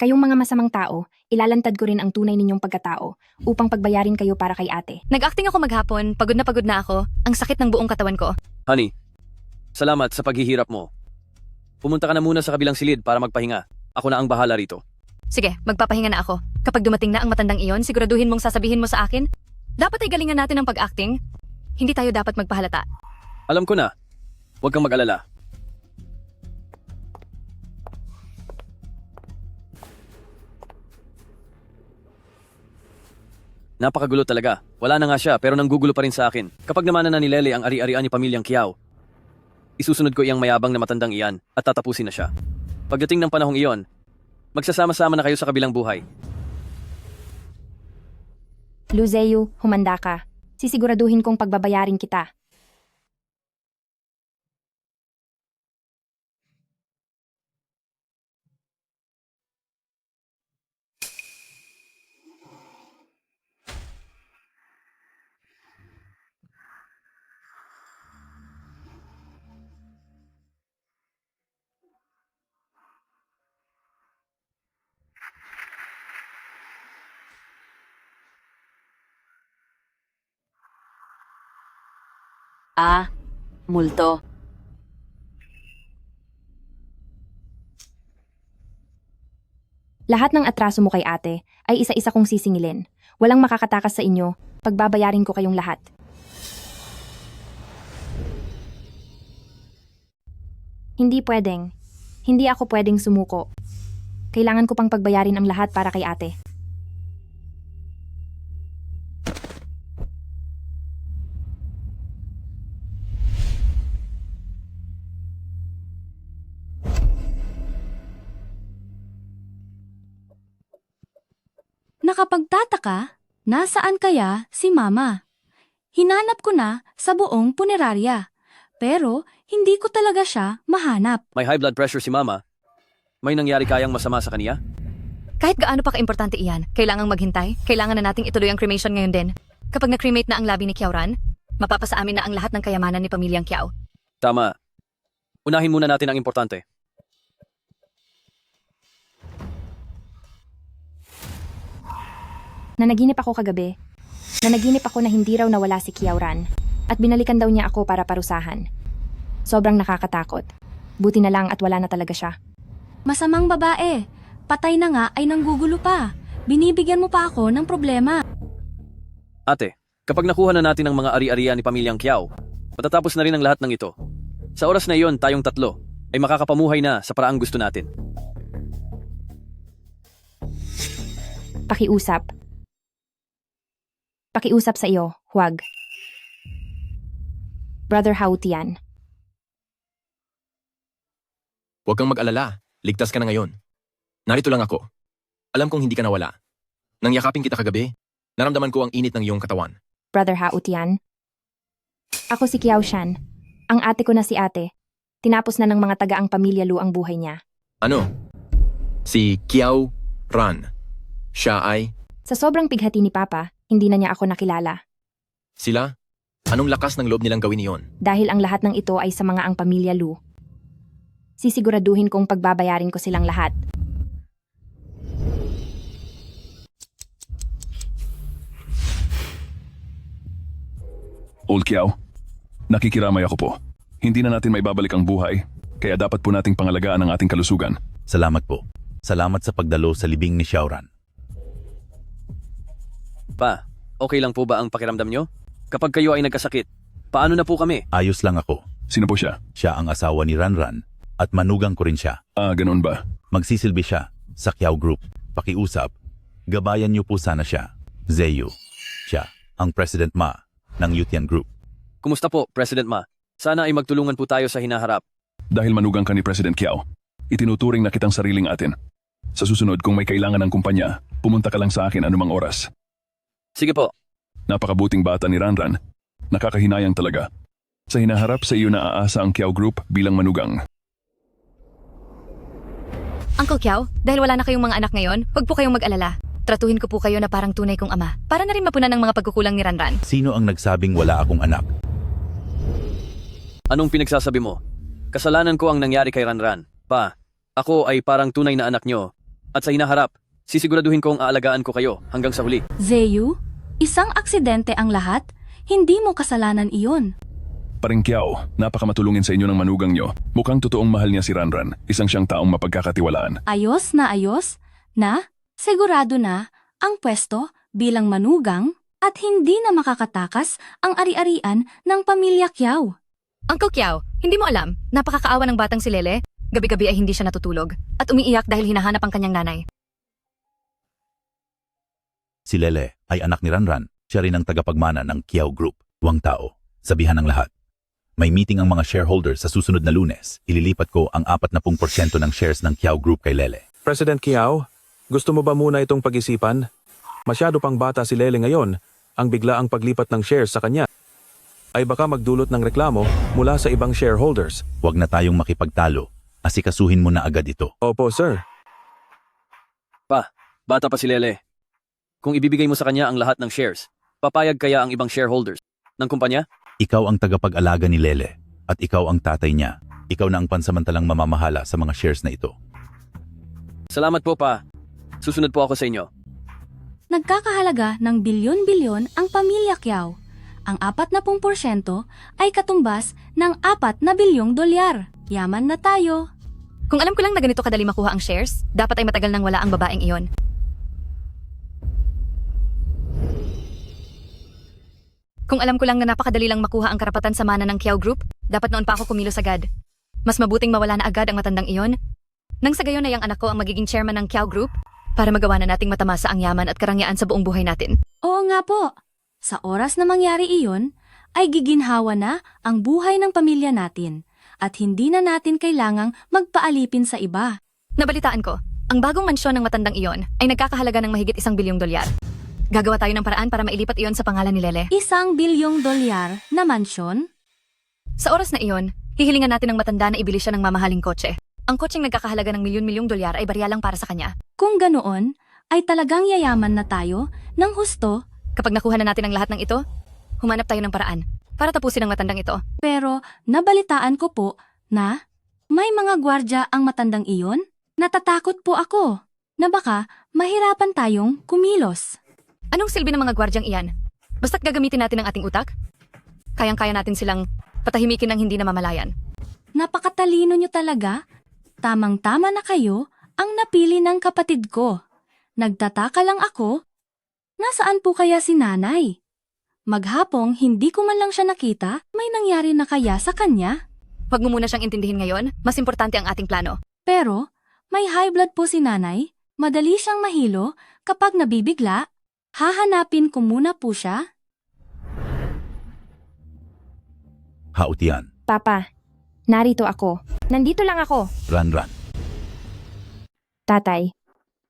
S2: Kayong mga masamang tao, ilalantad ko rin ang tunay ninyong pagkatao upang pagbayarin kayo para kay ate.
S7: Nag-acting ako maghapon, pagod na ako, ang sakit ng buong katawan ko.
S3: Honey, salamat sa paghihirap mo. Pumunta ka na muna sa kabilang silid para magpahinga. Ako na ang bahala rito.
S7: Sige, magpapahinga na ako. Kapag dumating na ang matandang iyon, siguraduhin mong sasabihin mo sa akin, dapat ay galingan natin ang pag-acting. Hindi tayo dapat magpahalata.
S3: Alam ko na. Huwag kang mag-alala. Napakagulo talaga. Wala na nga siya pero nanggugulo pa rin sa akin. Kapag namanan na ni Lele ang ari-arian ni Pamilyang Kiao, isusunod ko iyang mayabang na matandang iyan at tatapusin na siya. Pagdating ng panahong iyon, magsasama-sama na kayo sa kabilang buhay.
S2: Luzeyu, humanda ka. Sisiguraduhin kong pagbabayarin kita.
S4: Multo.
S2: Lahat ng atraso mo kay ate ay isa-isa kong sisingilin. Walang makakatakas sa inyo, pagbabayarin ko kayong lahat. Hindi pwedeng. Hindi ako pwedeng sumuko. Kailangan ko pang pagbayarin ang lahat para kay ate.
S5: Nakapagtataka, nasaan kaya si Mama? Hinanap ko na sa buong punerarya, pero hindi ko talaga siya mahanap.
S3: May high blood pressure si Mama. May nangyari kayang masama sa kaniya?
S7: Kahit gaano pa kaimportante iyan, kailangang maghintay, kailangan na nating ituloy ang cremation ngayon din. Kapag na-cremate na ang labi ni Kiaoran, mapapasaamin na ang lahat ng kayamanan ni Pamilyang Kiao.
S3: Tama. Unahin muna natin ang importante.
S2: Nanaginip ako kagabi. Nanaginip ako na hindi raw nawala si Kiaoran at binalikan daw niya ako para parusahan. Sobrang nakakatakot. Buti na lang at wala na talaga siya.
S5: Masamang babae, patay na nga ay nanggugulo pa. Binibigyan mo pa ako ng problema.
S3: Ate, kapag nakuha na natin ang mga ari-arian ni Pamilyang Kiao, matatapos na rin ang lahat ng ito. Sa oras na iyon, tayong tatlo ay makakapamuhay na sa paraang gusto natin.
S2: Pakiusap. Pakiusap sa iyo, huwag. Brother Hautian.
S13: Huwag kang mag-alala. Ligtas ka na ngayon. Narito lang ako. Alam kong hindi ka nawala. Nang yakapin kita kagabi, naramdaman ko ang init ng iyong katawan.
S2: Brother Hautian. Ako si Kiao Shan. Ang ate ko na si ate. Tinapos na ng mga taga-ang pamilya Lu ang buhay niya.
S13: Ano? Si Kiao Ran. Siya ay...
S2: Sa sobrang pighati ni Papa, hindi na niya ako nakilala.
S13: Sila? Anong lakas ng loob nilang gawin iyon?
S2: Dahil ang lahat ng ito ay sa mga ang pamilya Lu. Sisiguraduhin kong pagbabayarin ko silang lahat.
S6: Old Kiao, nakikiramay ako po. Hindi na natin maibabalik ang buhay, kaya dapat po nating pangalagaan ang ating kalusugan.
S9: Salamat po. Salamat sa pagdalo sa libing ni Xiaoran.
S3: Pa, okay lang po ba ang pakiramdam nyo? Kapag kayo ay nagkasakit, paano na po kami?
S9: Ayos lang ako.
S6: Sino po siya?
S9: Siya ang asawa ni Ranran at manugang ko rin siya.
S6: Ah, ganoon ba?
S9: Magsisilbi siya sa Kiao Group. Pakiusap. Gabayan niyo po sana siya. Zeyu. Siya ang President Ma ng Yutian Group.
S3: Kumusta po, President Ma? Sana ay magtulungan po tayo sa hinaharap.
S6: Dahil manugang ka ni President Kiao, itinuturing na kitang sariling atin.
S15: Sa susunod, kung may kailangan ng kumpanya, pumunta ka lang sa akin anumang oras.
S3: Sige po.
S15: Napakabuting bata ni Ranran. Nakakahinayang talaga. Sa hinaharap sa iyo na aasa ang Kiao Group bilang manugang.
S7: Uncle Kiao, dahil wala na kayong mga anak ngayon, huwag po kayong mag-alala. Tratuhin ko po kayo na parang tunay kong ama, para na rin mapunan ng mga pagkukulang ni Ranran.
S9: Sino ang nagsabing wala akong anak?
S3: Anong pinagsasabi mo? Kasalanan ko ang nangyari kay Ranran. Pa, ako ay parang tunay na anak nyo. At sa hinaharap, sisiguraduhin kong aalagaan ko kayo hanggang sa huli.
S5: Zeyu, isang aksidente ang lahat, hindi mo kasalanan iyon.
S15: Paring Kiao, napakamatulungin sa inyo ng manugang nyo. Mukhang totoong mahal niya si Ranran. Isang siyang taong mapagkakatiwalaan.
S5: Ayos, na, sigurado na ang pwesto bilang manugang at hindi na makakatakas ang ari-arian ng pamilya Kiao.
S7: Uncle Kiao, hindi mo alam, napakakaawa ng batang si Lele. Gabi-gabi ay hindi siya natutulog at umiiyak dahil hinahanap ang kanyang nanay.
S9: Si Lele ay anak ni Ranran. Siya rin ang tagapagmana ng Kiao Group. Wang tao. Sabihan ng lahat. May meeting ang mga shareholders sa susunod na Lunes. Ililipat ko ang 40% ng shares ng Kiao Group kay Lele.
S8: President Kiao, gusto mo ba muna itong pag-isipan? Masyado pang bata si Lele ngayon, ang biglaang paglipat ng shares sa kanya ay baka magdulot ng reklamo mula sa ibang shareholders.
S9: Huwag na tayong makipagtalo. Asikasuhin mo na agad ito.
S8: Opo, sir.
S3: Pa, bata pa si Lele. Kung ibibigay mo sa kanya ang lahat ng shares, papayag kaya ang ibang shareholders ng kumpanya?
S9: Ikaw ang tagapag-alaga ni Lele at ikaw ang tatay niya. Ikaw na ang pansamantalang mamamahala sa mga shares na ito.
S3: Salamat po, pa. Susunod po ako sa inyo.
S5: Nagkakahalaga ng bilyon-bilyon ang pamilya Kiao. Ang 40% ay katumbas ng 4 na bilyong dolyar. Yaman na tayo.
S7: Kung alam ko lang na ganito kadali makuha ang shares, dapat ay matagal nang wala ang babaeng iyon. Kung alam ko lang na napakadali lang makuha ang karapatan sa mana ng Kiao Group, dapat noon pa ako kumilos agad. Mas mabuting mawala na agad ang matandang iyon. Nang sa gayon ay ang anak ko ang magiging chairman ng Kiao Group para magawa na nating matamasa ang yaman at karangyaan sa buong buhay natin.
S5: Oo nga po. Sa oras na mangyari iyon, ay giginhawa na ang buhay ng pamilya natin at hindi na natin kailangang magpaalipin sa iba.
S7: Nabalitaan ko, ang bagong mansyon ng matandang iyon ay nagkakahalaga ng mahigit 1 bilyong dolyar. Gagawa tayo ng paraan para mailipat iyon sa pangalan ni Lele.
S5: 1 bilyong dolyar na mansyon?
S7: Sa oras na iyon, hihilingan natin ng matanda na ibili siya ng mamahaling kotse. Ang kotseng nagkakahalaga ng milyon-milyong dolyar ay barya lang para sa kanya.
S5: Kung ganoon, ay talagang yayaman na tayo ng husto.
S7: Kapag nakuha na natin ang lahat ng ito, humanap tayo ng paraan para tapusin ang matandang ito.
S5: Pero nabalitaan ko po na may mga gwardya ang matandang iyon. Natatakot po ako na baka mahirapan tayong kumilos.
S7: Anong silbi ng mga gwardyang iyan? Basta't gagamitin natin ang ating utak? Kayang-kaya natin silang patahimikin ng hindi namamalayan.
S5: Napakatalino nyo talaga. Tamang-tama na kayo ang napili ng kapatid ko. Nagtataka lang ako, nasaan po kaya si nanay? Maghapong hindi ko man lang siya nakita, may nangyari na kaya sa kanya?
S7: Huwag mo muna siyang intindihin ngayon, mas importante ang ating plano.
S5: Pero, may high blood po si nanay, madali siyang mahilo kapag nabibigla. Hahanapin ko muna po siya.
S9: Hautian.
S2: Papa, narito ako. Nandito lang ako.
S9: Ranran.
S2: Tatay.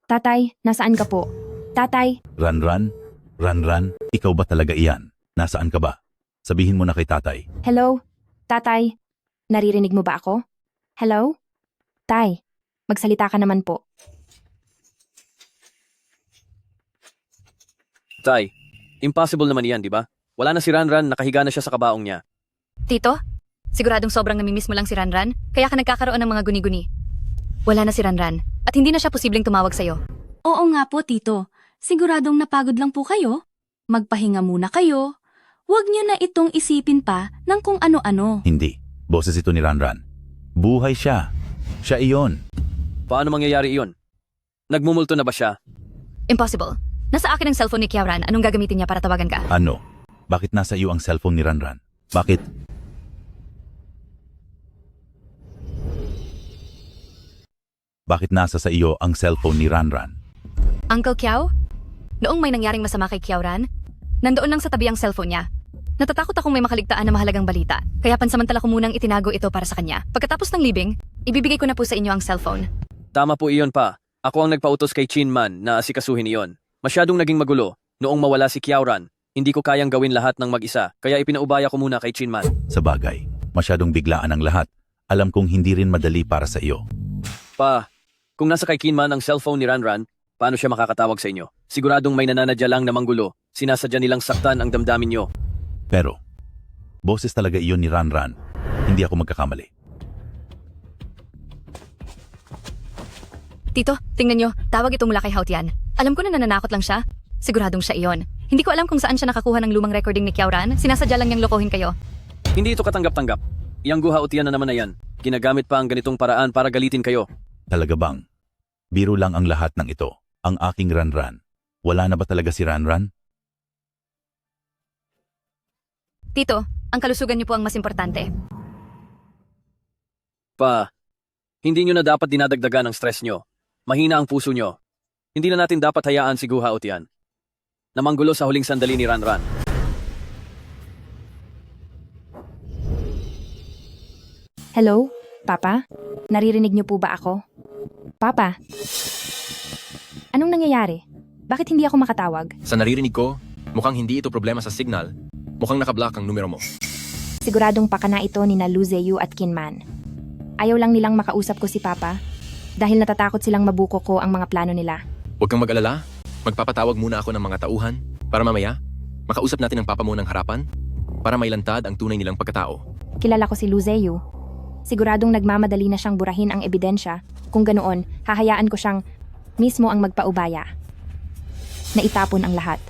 S2: Tatay, nasaan ka po? Tatay.
S9: Ranran. Ranran, ikaw ba talaga iyan? Nasaan ka ba? Sabihin mo na kay tatay.
S2: Hello? Tatay, naririnig mo ba ako? Hello? Tay, magsalita ka naman po.
S3: Tay, impossible naman iyan, di ba? Wala na si Ranran, nakahiga na siya sa kabaong niya.
S7: Tito, siguradong sobrang namimiss mo lang si Ranran, kaya ka nagkakaroon ng mga guni-guni. Wala na si Ranran, at hindi na siya posibleng tumawag sa'yo.
S5: Oo nga po, Tito. Siguradong napagod lang po kayo. Magpahinga muna kayo. Huwag niyo na itong isipin pa ng kung ano-ano.
S9: Hindi. Boses ito ni Ranran. Buhay siya. Siya iyon.
S3: Paano mangyayari iyon? Nagmumulto na ba siya?
S7: Impossible. Nasa akin ang cellphone ni Kiao Ran. Anong gagamitin niya para tawagan ka?
S9: Ano? Bakit nasa iyo ang cellphone ni Ranran? Bakit? Bakit nasa sa iyo ang cellphone ni Ranran?
S7: Uncle Kiao? Noong may nangyaring masama kay Kiao Ran, nandoon lang sa tabi ang cellphone niya. Natatakot akong may makaligtaan na mahalagang balita, kaya pansamantala ko munang itinago ito para sa kanya. Pagkatapos ng libing, ibibigay ko na po sa inyo ang cellphone.
S3: Tama po iyon pa. Ako ang nagpautos kay Chin Man na asikasuhin iyon. Masyadong naging magulo. Noong mawala si Kiaoran, hindi ko kayang gawin lahat ng mag-isa, kaya ipinaubaya ko muna kay Chin Man.
S9: Sa bagay, masyadong biglaan ang lahat. Alam kong hindi rin madali para sa iyo.
S3: Pa, kung nasa kay Chin Man ang cellphone ni Ranran, paano siya makakatawag sa inyo? Siguradong may nananadya lang na manggulo. Sinasadya nilang saktan ang damdamin nyo.
S9: Pero, boses talaga iyon ni Ranran. Hindi ako magkakamali.
S7: Tito, tingnan nyo, tawag itong mula kay Hautian. Alam ko na nananakot lang siya. Siguradong siya iyon. Hindi ko alam kung saan siya nakakuha ng lumang recording ni Kiaoran. Sinasadya lang niyang lokohin kayo.
S3: Hindi ito katanggap-tanggap. Yang guha utian na naman na yan. Ginagamit pa ang ganitong paraan para galitin kayo.
S9: Talaga bang? Biro lang ang lahat ng ito. Ang aking Ranran. Wala na ba talaga si Ranran?
S7: Tito, ang kalusugan niyo po ang mas importante.
S3: Pa, hindi nyo na dapat dinadagdagan ang stress nyo. Mahina ang puso nyo. Hindi na natin dapat hayaan si Guha Utian na manggulo sa huling sandali ni Ranran.
S2: Hello? Papa? Naririnig niyo po ba ako? Papa? Anong nangyayari? Bakit hindi ako makatawag?
S13: Sa naririnig ko, mukhang hindi ito problema sa signal. Mukhang nakablock ang numero mo.
S2: Siguradong pakana ito ni na Lu Zeyu at Kinman. Ayaw lang nilang makausap ko si Papa dahil natatakot silang mabuko ko ang mga plano nila.
S13: Huwag kang mag-alala. Magpapatawag muna ako ng mga tauhan para mamaya, makausap natin ang papa mo ng harapan para mailantad ang tunay nilang pagkatao.
S2: Kilala ko si Lu Zeyu. Siguradong nagmamadali na siyang burahin ang ebidensya. Kung ganoon, hahayaan ko siyang mismo ang magpaubaya. Naitapon ang lahat.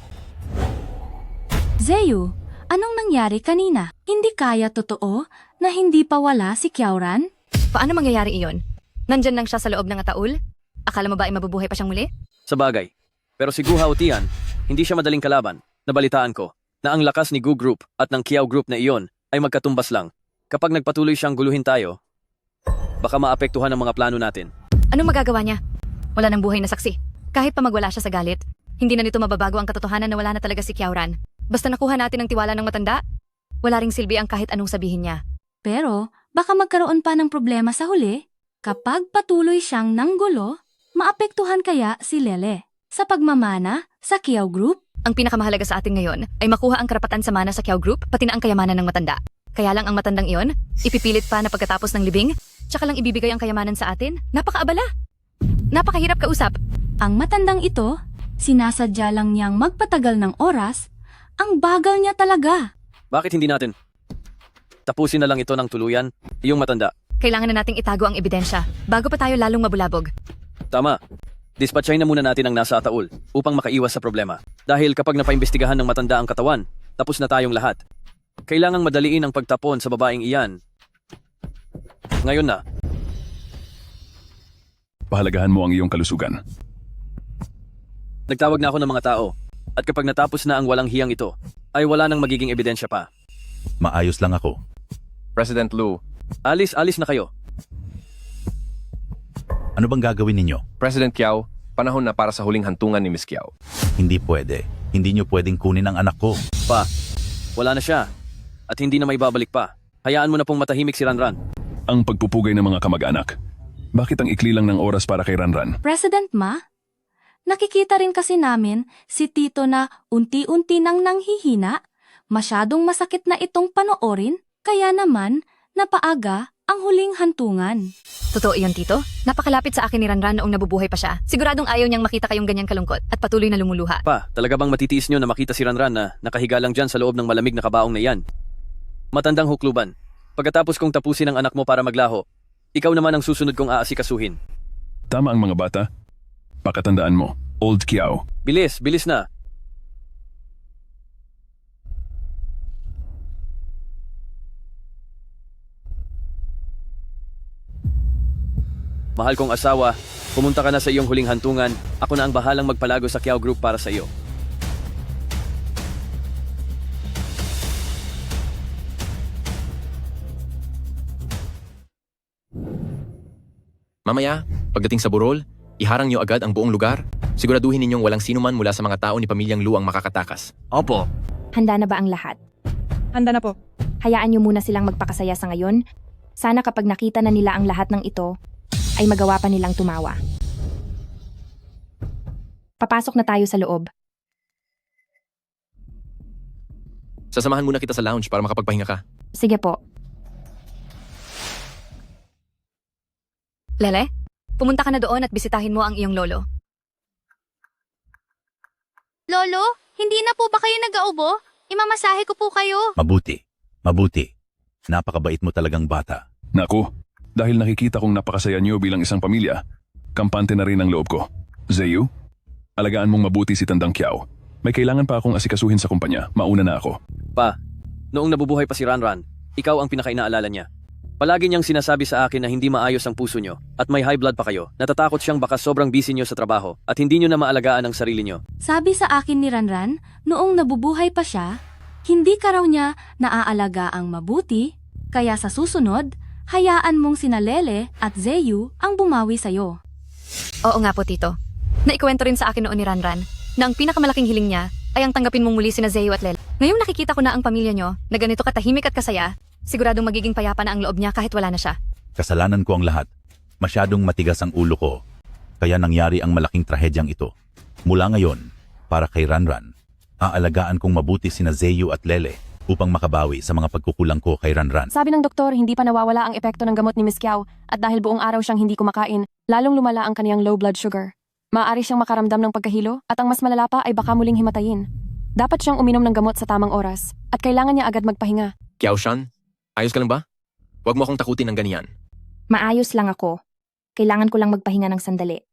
S5: Zeyu, anong nangyari kanina? Hindi kaya totoo na hindi pa wala si Kiaoran?
S7: Paano mangyayari iyon? Nandyan lang siya sa loob ng ataul? Akala mo ba ay mabubuhay pa siyang muli?
S3: Sa bagay. Pero si Guha Utian, hindi siya madaling kalaban. Nabalitaan ko na ang lakas ni Gu Group at ng Kiao Group na iyon ay magkatumbas lang. Kapag nagpatuloy siyang guluhin tayo, baka maapektuhan ang mga plano natin.
S7: Anong magagawa niya? Wala nang buhay na saksi. Kahit pa magwala siya sa galit, hindi na nito mababago ang katotohanan na wala na talaga si Kiaoran. Basta nakuha natin ang tiwala ng matanda, wala ring silbi ang kahit anong sabihin niya.
S5: Pero baka magkaroon pa ng problema sa huli. Kapag patuloy siyang nanggulo, maapektuhan kaya si Lele sa pagmamana sa Kiao Group?
S7: Ang pinakamahalaga sa atin ngayon ay makuha ang karapatan sa mana sa Kiao Group pati na ang kayamanan ng matanda. Kaya lang ang matandang iyon, ipipilit pa na pagkatapos ng libing, tsaka lang ibibigay ang kayamanan sa atin? Napakaabala! Napakahirap kausap!
S5: Ang matandang ito, sinasadya lang niyang magpatagal ng oras, ang bagal niya talaga.
S3: Bakit hindi natin tapusin na lang ito ng tuluyan, iyong matanda?
S7: Kailangan na nating itago ang ebidensya bago pa tayo lalong mabulabog.
S3: Tama. Dispatchay na muna natin ang nasa ataul upang makaiwas sa problema. Dahil kapag napaimbestigahan ng matanda ang katawan, tapos na tayong lahat. Kailangang madaliin ang pagtapon sa babaeng iyan. Ngayon na.
S15: Pahalagahan mo ang iyong kalusugan.
S3: Nagtawag na ako ng mga tao. At kapag natapos na ang walang hiyang ito, ay wala nang magiging ebidensya pa.
S9: Maayos lang ako.
S13: President Lu,
S3: Alis na kayo.
S9: Ano bang gagawin ninyo?
S13: President Kiao, panahon na para sa huling hantungan ni Miss Kiao.
S9: Hindi pwede. Hindi nyo pwedeng kunin ang anak ko.
S3: Pa, wala na siya. At hindi na may babalik pa. Hayaan mo na pong matahimik si Ranran.
S15: Ang pagpupugay ng mga kamag-anak. Bakit ang ikli lang ng oras para kay Ranran?
S5: President Ma, nakikita rin kasi namin si Tito na unti-unti nang nanghihina. Masyadong masakit na itong panoorin, kaya naman napaaga ang huling hantungan.
S7: Totoo iyon, Tito? Napakalapit sa akin ni Ranran noong nabubuhay pa siya. Siguradong ayaw niyang makita kayong ganyan kalungkot at patuloy na lumuluha.
S3: Pa, talaga bang matitiis nyo na makita si Ranran na nakahiga lang dyan sa loob ng malamig na kabaong na yan? Matandang hukluban. Pagkatapos kong tapusin ang anak mo para maglaho, ikaw naman ang susunod kong aasikasuhin.
S15: Tama ang mga bata. Pakatandaan mo, Old Kiao.
S3: Bilis na. Mahal kong asawa, pumunta ka na sa iyong huling hantungan. Ako na ang bahalang magpalago sa Kiao Group para sa iyo.
S13: Mamaya, pagdating sa burol, iharang niyo agad ang buong lugar. Siguraduhin ninyong walang sinuman mula sa mga tao ni Pamilyang Lu ang makakatakas.
S3: Opo.
S2: Handa na ba ang lahat?
S14: Handa na po.
S2: Hayaan niyo muna silang magpakasaya sa ngayon. Sana kapag nakita na nila ang lahat ng ito, ay magawa pa nilang tumawa. Papasok na tayo sa loob.
S13: Sasamahan muna kita sa lounge para makapagpahinga ka.
S2: Sige po.
S7: Lele, pumunta ka na doon at bisitahin mo ang iyong lolo.
S5: Lolo, hindi na po ba kayo nag-aubo? Imamasahe ko po kayo.
S9: Mabuti. Mabuti. Napakabait mo talagang bata.
S15: Naku, dahil nakikita kong napakasaya niyo bilang isang pamilya, kampante na rin ang loob ko. Zeyu, alagaan mong mabuti si Tandang Kiao. May kailangan pa akong asikasuhin sa kumpanya. Mauna na ako.
S3: Pa, noong nabubuhay pa si Ranran, ikaw ang pinakainaalala niya. Palagi niyang sinasabi sa akin na hindi maayos ang puso niyo at may high blood pa kayo. Natatakot siyang baka sobrang busy niyo sa trabaho at hindi niyo na maalagaan ang sarili niyo.
S5: Sabi sa akin ni Ranran, noong nabubuhay pa siya, hindi ka raw niya naaalaga ang mabuti, kaya sa susunod, hayaan mong sina Lele at Zeyu ang bumawi sa'yo.
S7: Oo nga po, Tito. Naikwento rin sa akin noon ni Ranran na ang pinakamalaking hiling niya ay ang tanggapin mong muli sina Zeyu at Lele. Ngayong nakikita ko na ang pamilya niyo na ganito katahimik at kasaya, siguradong magiging payapa na ang loob niya kahit wala na siya.
S9: Kasalanan ko ang lahat. Masyadong matigas ang ulo ko. Kaya nangyari ang malaking trahedyang ito. Mula ngayon, para kay Ranran, aalagaan kong mabuti sina Zeyu at Lele upang makabawi sa mga pagkukulang ko kay Ranran.
S14: Sabi ng doktor, hindi pa nawawala ang epekto ng gamot ni Miss Kiao at dahil buong araw siyang hindi kumakain, lalong lumala ang kaniyang low blood sugar. Maaari siyang makaramdam ng pagkahilo at ang mas malala pa ay baka muling himatayin. Dapat siyang uminom ng gamot sa tamang oras at kailangan niya agad magpahinga.
S13: Kiao-shan, ayos ka lang ba? Huwag mo akong takutin ng ganyan.
S2: Maayos lang ako. Kailangan ko lang magpahinga ng sandali.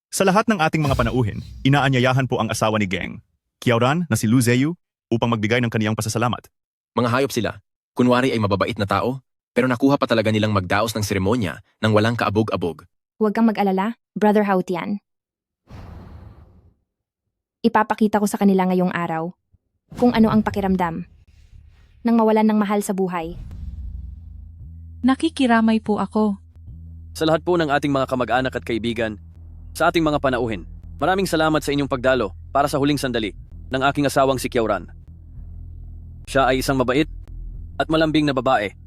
S16: Sa lahat ng ating mga panauhin, inaanyayahan po ang asawa ni Geng, Kiaoran na si Lu Zeyu, upang magbigay ng kaniyang pasasalamat.
S13: Mga hayop sila. Kunwari ay mababait na tao, pero nakuha pa talaga nilang magdaos ng seremonya nang walang kaabog-abog.
S2: Huwag kang mag-alala, Brother Hautian. Ipapakita ko sa kanila ngayong araw kung ano ang pakiramdam nang mawalan ng mahal sa buhay.
S10: Nakikiramay po ako.
S3: Sa lahat po ng ating mga kamag-anak at kaibigan, sa ating mga panauhin, maraming salamat sa inyong pagdalo para sa huling sandali ng aking asawang si Kiaoran. Siya ay isang mabait at malambing na babae.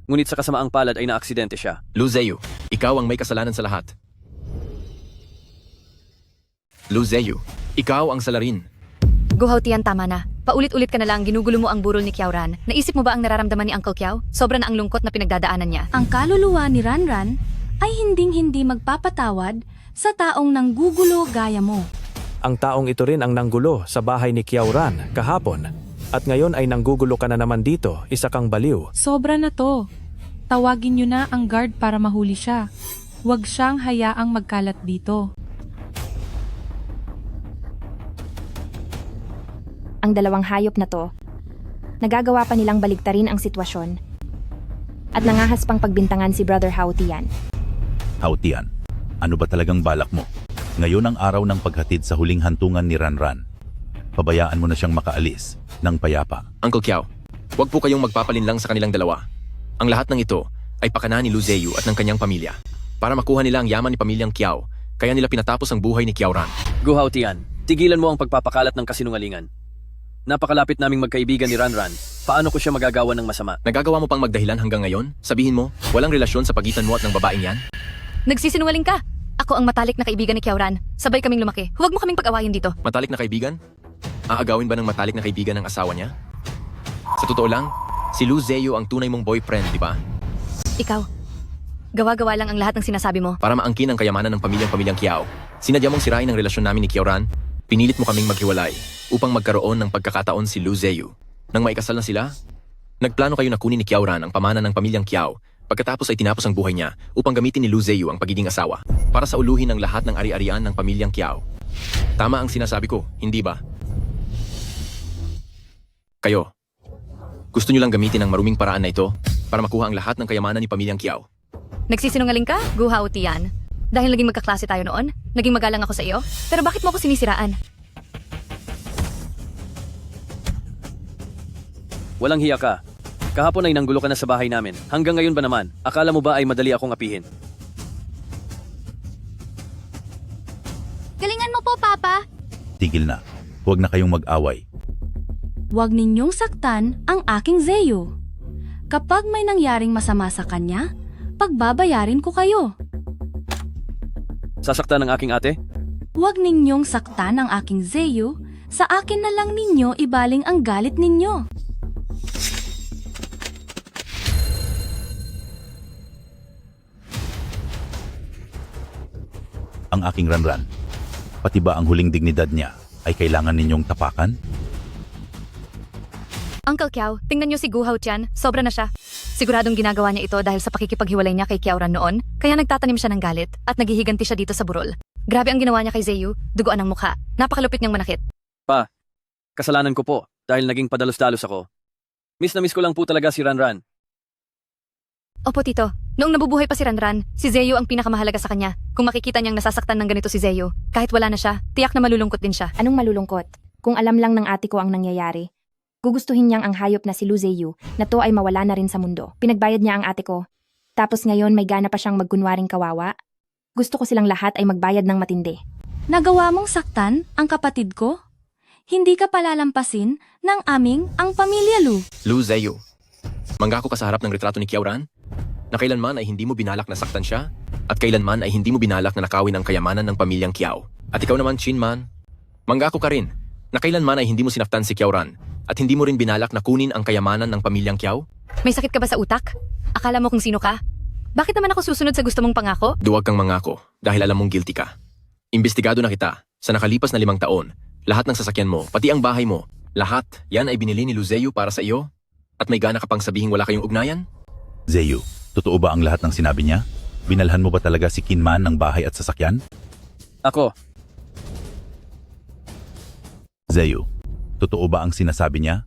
S3: Ngunit sa kasamaang palad ay naaksidente siya.
S13: Lu Zeyu, ikaw ang may kasalanan sa lahat. Lu Zeyu, ikaw ang salarin.
S7: Guhautian, tama na. Paulit-ulit ka na lang ginugulo mo ang burol ni Kiaoran. Naisip mo ba ang nararamdaman ni Uncle Kiao? Sobra na ang lungkot na pinagdadaanan niya.
S5: Ang kaluluwa ni Ranran ay hinding-hindi magpapatawad sa taong nanggugulo gaya mo.
S8: Ang taong ito rin ang nanggulo sa bahay ni Kiaoran kahapon. At ngayon ay nanggugulo ka na naman dito, isa kang baliw.
S10: Sobra na to. Tawagin niyo na ang guard para mahuli siya. Huwag siyang hayaang magkalat dito.
S2: Ang dalawang hayop na to, nagagawa pa nilang baligtarin ang sitwasyon at nangahas pang pagbintangan si Brother Hautian.
S9: Hautian, ano ba talagang balak mo? Ngayon ang araw ng paghatid sa huling hantungan ni Ranran. Pabayaan mo na siyang makaalis ng payapa.
S13: Uncle Kiao, huwag po kayong magpapalinlang sa kanilang dalawa. Ang lahat ng ito ay pakana ni Lu Zeyu at ng kanyang pamilya. Para makuha nila ang yaman ni pamilyang Kiao, kaya nila pinatapos ang buhay ni Kiaoran.
S3: Guhautian, tigilan mo ang pagpapakalat ng kasinungalingan. Napakalapit naming magkaibigan ni Ranran. Paano ko siya magagawa ng masama?
S13: Nagagawa mo pang magdahilan hanggang ngayon? Sabihin mo, walang relasyon sa pagitan mo at ng babaeng yan?
S7: Nagsisinungaling ka! Ako ang matalik na kaibigan ni Kiaoran. Sabay kaming lumaki. Huwag mo kaming pag-awayin dito.
S13: Matalik na kaibigan? Aagawin ba ng matalik na kaibigan ng asawa niya? Sa totoo lang, si Lu Zeyu ang tunay mong boyfriend, di ba?
S7: Ikaw, gawa-gawa lang ang lahat ng sinasabi mo.
S13: Para maangkin ang kayamanan ng pamilyang Kiao, sinadya mong sirain ang relasyon namin ni Kiaoran. Pinilit mo kaming maghiwalay upang magkaroon ng pagkakataon si Lu Zeyu. Nang maikasal na sila, nagplano kayo na kunin ni Kiaoran ang pamana ng pamilyang Kiao. Pagkatapos ay tinapos ang buhay niya upang gamitin ni Lu Zeyu ang pagiging asawa para sa uluhin ng lahat ng ari-arian ng pamilyang Kiao. Tama ang sinasabi ko, hindi ba? Kayo, gusto niyo lang gamitin ang maruming paraan na ito para makuha ang lahat ng kayamanan ni pamilyang Kiao.
S7: Nagsisinungaling ka, Guhautian? Dahil naging magkaklase tayo noon, naging magalang ako sa iyo, pero bakit mo ako sinisiraan?
S3: Walang hiya ka. Kahapon ay nanggulo ka na sa bahay namin. Hanggang ngayon ba naman, akala mo ba ay madali akong apihin?
S5: Galingan mo po, Papa!
S9: Tigil na. Huwag na kayong mag-away.
S5: Huwag ninyong saktan ang aking Zeyu. Kapag may nangyaring masama sa kanya, pagbabayarin ko kayo.
S3: Sasaktan ng aking ate?
S5: Huwag ninyong saktan ang aking Zeyu, sa akin na lang ninyo ibaling ang galit ninyo.
S9: Ang aking Ranran. Pati ba ang huling dignidad niya ay kailangan ninyong tapakan?
S7: Uncle Kiao, tingnan niyo si Gu Hao-tian, sobra na siya. Siguradong ginagawa niya ito dahil sa pakikipaghiwalay niya kay Kiao Ran noon, kaya nagtatanim siya ng galit at naghihiganti siya dito sa burol. Grabe ang ginawa niya kay Zeyu, duguan ng mukha. Napakalupit niyang manakit.
S3: Pa, kasalanan ko po dahil naging padalos-dalos ako. Miss na miss ko lang po talaga si Ranran.
S7: Opo, tito. Noong nabubuhay pa si Ranran, si Zeyu ang pinakamahalaga sa kanya. Kung makikita niyang nasasaktan ng ganito si Zeyu, kahit wala na siya, tiyak na malulungkot din siya.
S2: Anong malulungkot? Kung alam lang ng ate ko ang nangyayari, gugustuhin niyang ang hayop na si Lu Zeyu na to ay mawala na rin sa mundo. Pinagbayad niya ang ate ko. Tapos ngayon may gana pa siyang magkunwaring kawawa. Gusto ko silang lahat ay magbayad ng matindi.
S5: Nagawa mong saktan ang kapatid ko? Hindi ka palalampasin ng aming ang pamilya Lu.
S13: Lu Zeyu, manggako ka sa harap ng retrato ni Kiao Ran na kailanman ay hindi mo binalak na saktan siya at kailanman ay hindi mo binalak na nakawin ang kayamanan ng pamilyang Kiao. At ikaw naman, Chin Man, manggako ka rin na kailanman ay hindi mo sinaktan si Kiao Ran at hindi mo rin binalak na kunin ang kayamanan ng pamilyang Kiao.
S7: May sakit ka ba sa utak? Akala mo kung sino ka? Bakit naman ako susunod sa gusto mong pangako?
S13: Duwag kang mangako dahil alam mong guilty ka. Imbestigado na kita sa nakalipas na 5 taon. Lahat ng sasakyan mo, pati ang bahay mo, lahat yan ay binili ni Lu Zeyu para sa iyo? At may gana ka pang sabihing wala kayong ugnayan?
S9: Zeyu, totoo ba ang lahat ng sinabi niya? Binalhan mo ba talaga si Kinman ng bahay at sasakyan?
S3: Ako,
S9: Zeyu, totoo ba ang sinasabi niya?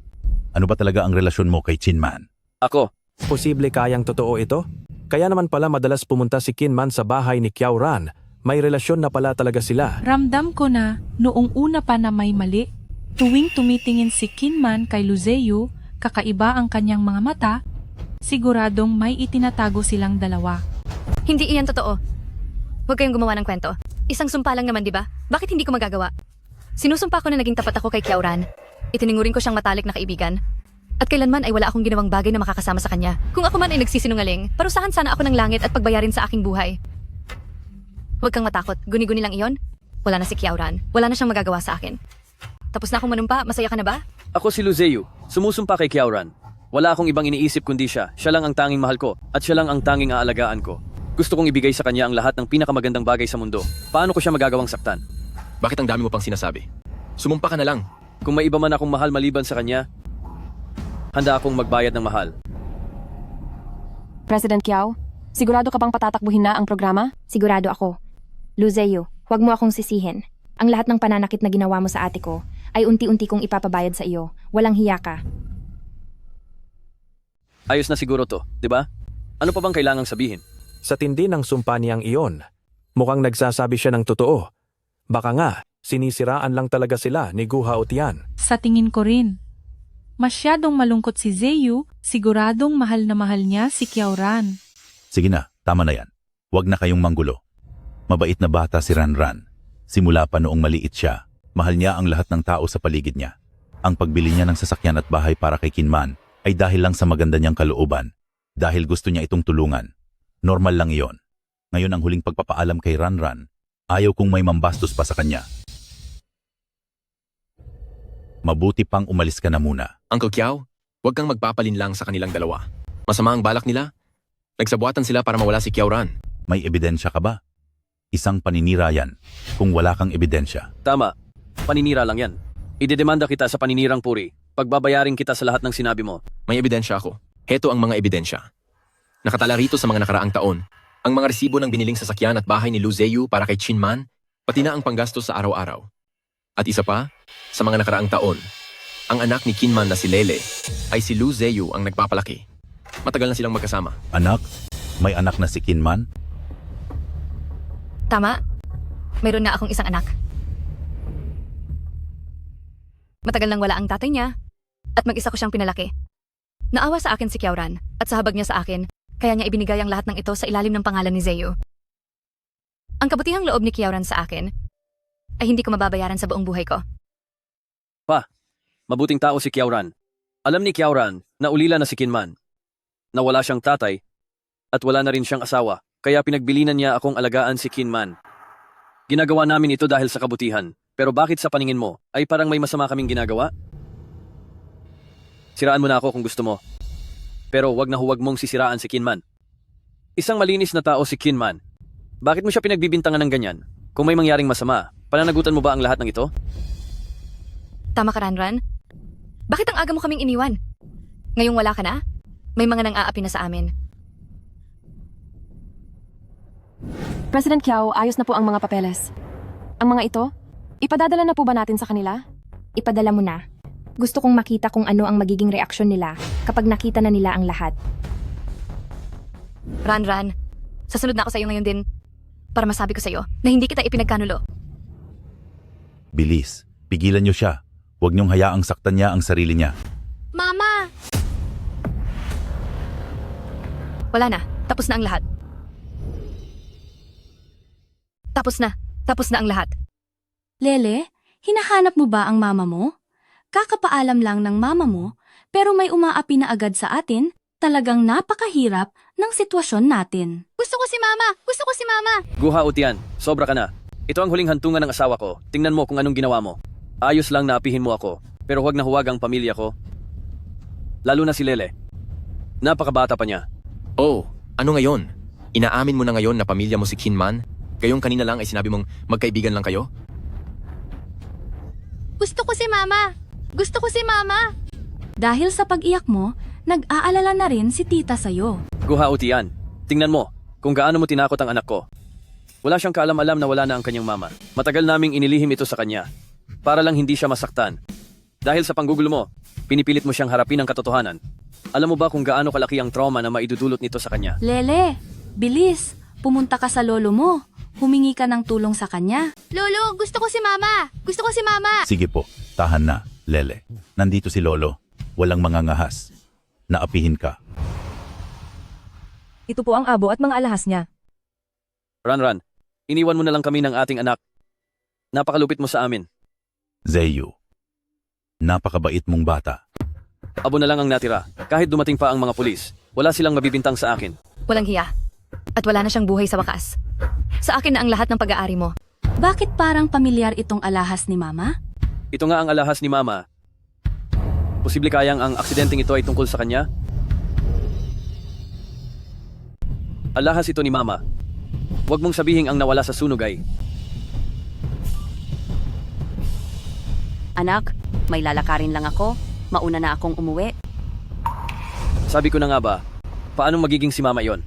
S9: Ano ba talaga ang relasyon mo kay Chinman?
S3: ako,
S8: Posible kayang totoo ito? Kaya naman pala madalas pumunta si Kinman sa bahay ni Kiao Ran. May relasyon na pala talaga sila.
S10: Ramdam ko na noong una pa na may mali. Tuwing tumitingin si Kinman kay Lu Zeyu, kakaiba ang kanyang mga mata, siguradong may itinatago silang dalawa.
S7: Hindi iyan totoo. Huwag kayong gumawa ng kwento. Isang sumpa lang naman, di ba? Bakit hindi ko magagawa? Sinusumpa ko na naging tapat ako kay Kiao Ran. Itiningurin ko siyang matalik na kaibigan. At kailanman ay wala akong ginawang bagay na makakasama sa kanya. Kung ako man ay nagsisinungaling, parusahan sana ako ng langit at pagbayarin sa aking buhay. Huwag kang matakot. Guni-guni lang iyon. Wala na si Kiao Ran. Wala na siyang magagawa sa akin. Tapos na akong manumpa. Masaya ka na ba?
S3: ako si Lu Zeyu, sumusumpa kay Kiao Ran. Wala akong ibang iniisip kundi siya. Siya lang ang tanging mahal ko at siya lang ang tanging aalagaan ko. Gusto kong ibigay sa kanya ang lahat ng pinakamagandang bagay sa mundo. Paano ko siya magagawang saktan?
S13: Bakit ang dami mo pang sinasabi? Sumumpa ka na lang.
S3: Kung may iba man akong mahal maliban sa kanya, handa akong magbayad ng mahal.
S14: President Kiao, sigurado ka bang patatakbuhin na ang programa?
S2: Sigurado ako. Lu Zeyu, huwag mo akong sisihin. Ang lahat ng pananakit na ginawa mo sa ate ko ay unti-unti kong ipapabayad sa iyo. Walang hiya ka.
S3: Ayos na siguro to, di ba? Ano pa bang kailangang sabihin?
S8: Sa tindi ng sumpa niyang iyon, mukhang nagsasabi siya ng totoo. Baka nga, sinisiraan lang talaga sila ni Gu Hao-tian.
S10: Sa tingin ko rin. Masyadong malungkot si Zeyu, siguradong mahal na mahal niya si Kiao Ran.
S9: Sige na, tama na yan. Huwag na kayong manggulo. Mabait na bata si Ranran. Simula pa noong maliit siya, mahal niya ang lahat ng tao sa paligid niya. Ang pagbili niya ng sasakyan at bahay para kay Kinman ay dahil lang sa maganda niyang kalooban. Dahil gusto niya itong tulungan. Normal lang iyon. Ngayon ang huling pagpapaalam kay Ranran, ayaw kong may mambastos pa sa kanya. Mabuti pang umalis ka na muna.
S13: Uncle Kiao, huwag kang magpapalinlang sa kanilang dalawa. Masama ang balak nila. Nagsabuatan sila para mawala si Kiao Ran.
S9: May ebidensya ka ba? Isang paninira yan kung wala kang ebidensya.
S3: Tama, paninira lang yan. Idedemanda kita sa paninirang puri. Pagbabayarin kita sa lahat ng sinabi mo.
S13: May ebidensya ako. Heto ang mga ebidensya. Nakatala rito sa mga nakaraang taon, ang mga resibo ng biniling sasakyan at bahay ni Lu Zeyu para kay Chinman, pati na ang panggastos sa araw-araw. At isa pa, sa mga nakaraang taon, ang anak ni Kinman na si Lele ay si Lu Zeyu ang nagpapalaki. Matagal na silang magkasama.
S9: Anak? May anak na si Kinman?
S7: Tama. Mayroon na akong isang anak. Matagal nang wala ang tatay niya at mag-isa ko siyang pinalaki. Naawa sa akin si Kiao Ran at sa habag niya sa akin, kaya niya ibinigay ang lahat ng ito sa ilalim ng pangalan ni Zeyu. Ang kabutihang loob ni Kiao Ran sa akin ay hindi ko mababayaran sa buong buhay ko.
S3: Pa, mabuting tao si Kiao Ran. Alam ni Kiao Ran na ulila na si Kinman. Na wala siyang tatay at wala na rin siyang asawa, kaya pinagbilinan niya akong alagaan si Kinman. Ginagawa namin ito dahil sa kabutihan. Pero bakit sa paningin mo ay parang may masama kaming ginagawa? Siraan mo na ako kung gusto mo. Pero wag na huwag mong sisiraan si Kinman. Isang malinis na tao si Kinman. Bakit mo siya pinagbibintangan ng ganyan? Kung may mangyaring masama, pananagutan mo ba ang lahat ng ito?
S7: Tama ka, Ranran. Bakit ang aga mo kaming iniwan? Ngayong wala ka na? May mga nang-aapi na sa amin.
S14: President Kiao, ayos na po ang mga papeles. Ang mga ito, ipadadala na po ba natin sa kanila?
S2: Ipadala mo na. Gusto kong makita kung ano ang magiging reaksyon nila kapag nakita na nila ang lahat.
S7: Ranran, sasunod na ako sa'yo ngayon din para masabi ko sa'yo na hindi kita ipinagkanulo.
S9: Bilis, pigilan niyo siya. Huwag niyong hayaang saktan niya ang sarili niya.
S7: Mama! Wala na. Tapos na ang lahat. Tapos na ang lahat.
S5: Lele, hinahanap mo ba ang mama mo? Kakapaalam lang ng mama mo, pero may umaapi na agad sa atin. Talagang napakahirap ng sitwasyon natin.
S7: Gusto ko si Mama! Gusto ko si Mama!
S3: Guha Utian, sobra ka na. Ito ang huling hantungan ng asawa ko. Tingnan mo kung anong ginawa mo. Ayos lang na apihin mo ako, pero huwag na huwag ang pamilya ko. Lalo na si Lele. Napakabata pa niya.
S13: Oh, ano ngayon? Inaamin mo na ngayon na pamilya mo si Kinman? Gayong kanina lang ay sinabi mong magkaibigan lang kayo?
S7: Gusto ko si Mama! Gusto ko si Mama!
S5: Dahil sa pag-iyak mo, nag-aalala na rin si tita sa'yo.
S3: Guha Utian, tingnan mo kung gaano mo tinakot ang anak ko. Wala siyang kaalam-alam na wala na ang kanyang mama. Matagal naming inilihim ito sa kanya para lang hindi siya masaktan. Dahil sa panggugulo mo, pinipilit mo siyang harapin ang katotohanan. Alam mo ba kung gaano kalaki ang trauma na maidudulot nito sa kanya?
S5: Lele, bilis! Pumunta ka sa lolo mo. Humingi ka ng tulong sa kanya.
S7: Lolo, gusto ko si Mama! Gusto ko si Mama!
S9: Sige po, tahan na, Lele. Nandito si Lolo. Walang mangangahas. Naapihin ka.
S2: Ito po ang abo at mga alahas niya.
S3: Ranran, iniwan mo na lang kami ng ating anak. Napakalupit mo sa amin.
S9: Zeyu, napakabait mong bata.
S3: Abo na lang ang natira. Kahit dumating pa ang mga pulis, wala silang mabibintang sa akin.
S7: Walang hiya. At wala na siyang buhay sa wakas. Sa akin na ang lahat ng pag-aari mo.
S5: Bakit parang pamilyar itong alahas ni Mama?
S3: Ito nga ang alahas ni Mama. Posible kayang ang aksidenteng ito ay tungkol sa kanya? Alahas ito ni Mama. Huwag mong sabihing ang nawala sa sunog ay.
S4: Anak, may lalakarin lang ako. Mauna na akong umuwi.
S3: Sabi ko na nga ba, paano magiging si Mama yon?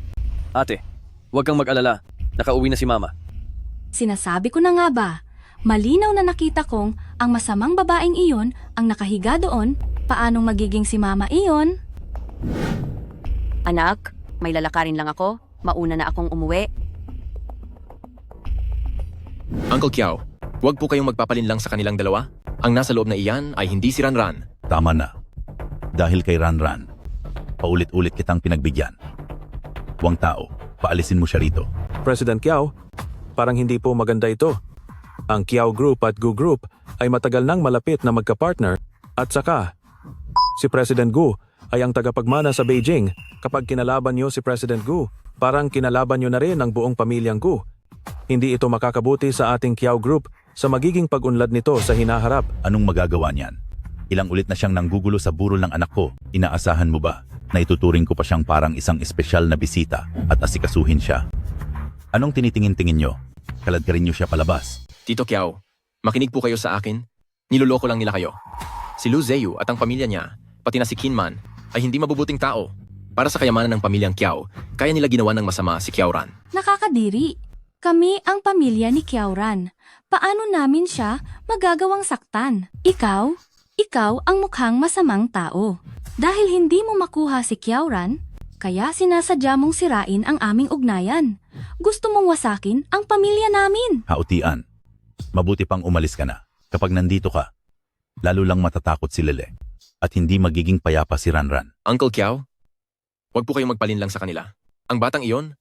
S3: Ate, huwag kang mag-alala. Nakauwi na si Mama.
S5: Sinasabi ko na nga ba, malinaw na nakita kong ang masamang babaeng iyon ang nakahiga doon. Paanong magiging si Mama iyon?
S4: Anak, may lalakarin lang ako. Mauna na akong umuwi.
S13: Uncle Kiao, huwag po kayong magpapalin lang sa kanilang dalawa. Ang nasa loob na iyan ay hindi si Ranran.
S9: Tama na. Dahil kay Ranran, paulit-ulit kitang pinagbigyan. Huwag tao, paalisin mo siya rito.
S8: President Kiao, parang hindi po maganda ito. Ang Kiao Group at Gu Group ay matagal nang malapit na magka-partner at saka si President Gu ay ang tagapagmana sa Beijing. Kapag kinalaban niyo si President Gu, parang kinalaban niyo na rin ang buong pamilyang Gu. Hindi ito makakabuti sa ating Kiao Group sa magiging pag-unlad nito sa hinaharap.
S9: Anong magagawa niyan? Ilang ulit na siyang nanggugulo sa burol ng anak ko. Inaasahan mo ba na ituturing ko pa siyang parang isang espesyal na bisita at asikasuhin siya? Anong tinitingin-tingin nyo? Kalad ka rin nyo siya palabas.
S13: Tito Kiao, makinig po kayo sa akin. Niloloko lang nila kayo. Si Lu Zeyu at ang pamilya niya, pati na si Kinman, ay hindi mabubuting tao. Para sa kayamanan ng pamilyang Kiao, kaya nila ginawa ng masama si Kiaoran.
S5: Nakakadiri. Kami ang pamilya ni Kiaoran. Paano namin siya magagawang saktan? Ikaw ang mukhang masamang tao. Dahil hindi mo makuha si Kiaoran, kaya sinasadya mong sirain ang aming ugnayan. Gusto mong wasakin ang pamilya namin.
S9: Hautian, mabuti pang umalis ka na. Kapag nandito ka, lalo lang matatakot si Lele at hindi magiging payapa si Ranran.
S13: Uncle Kiao, huwag po kayong magpalin lang sa kanila. Ang batang iyon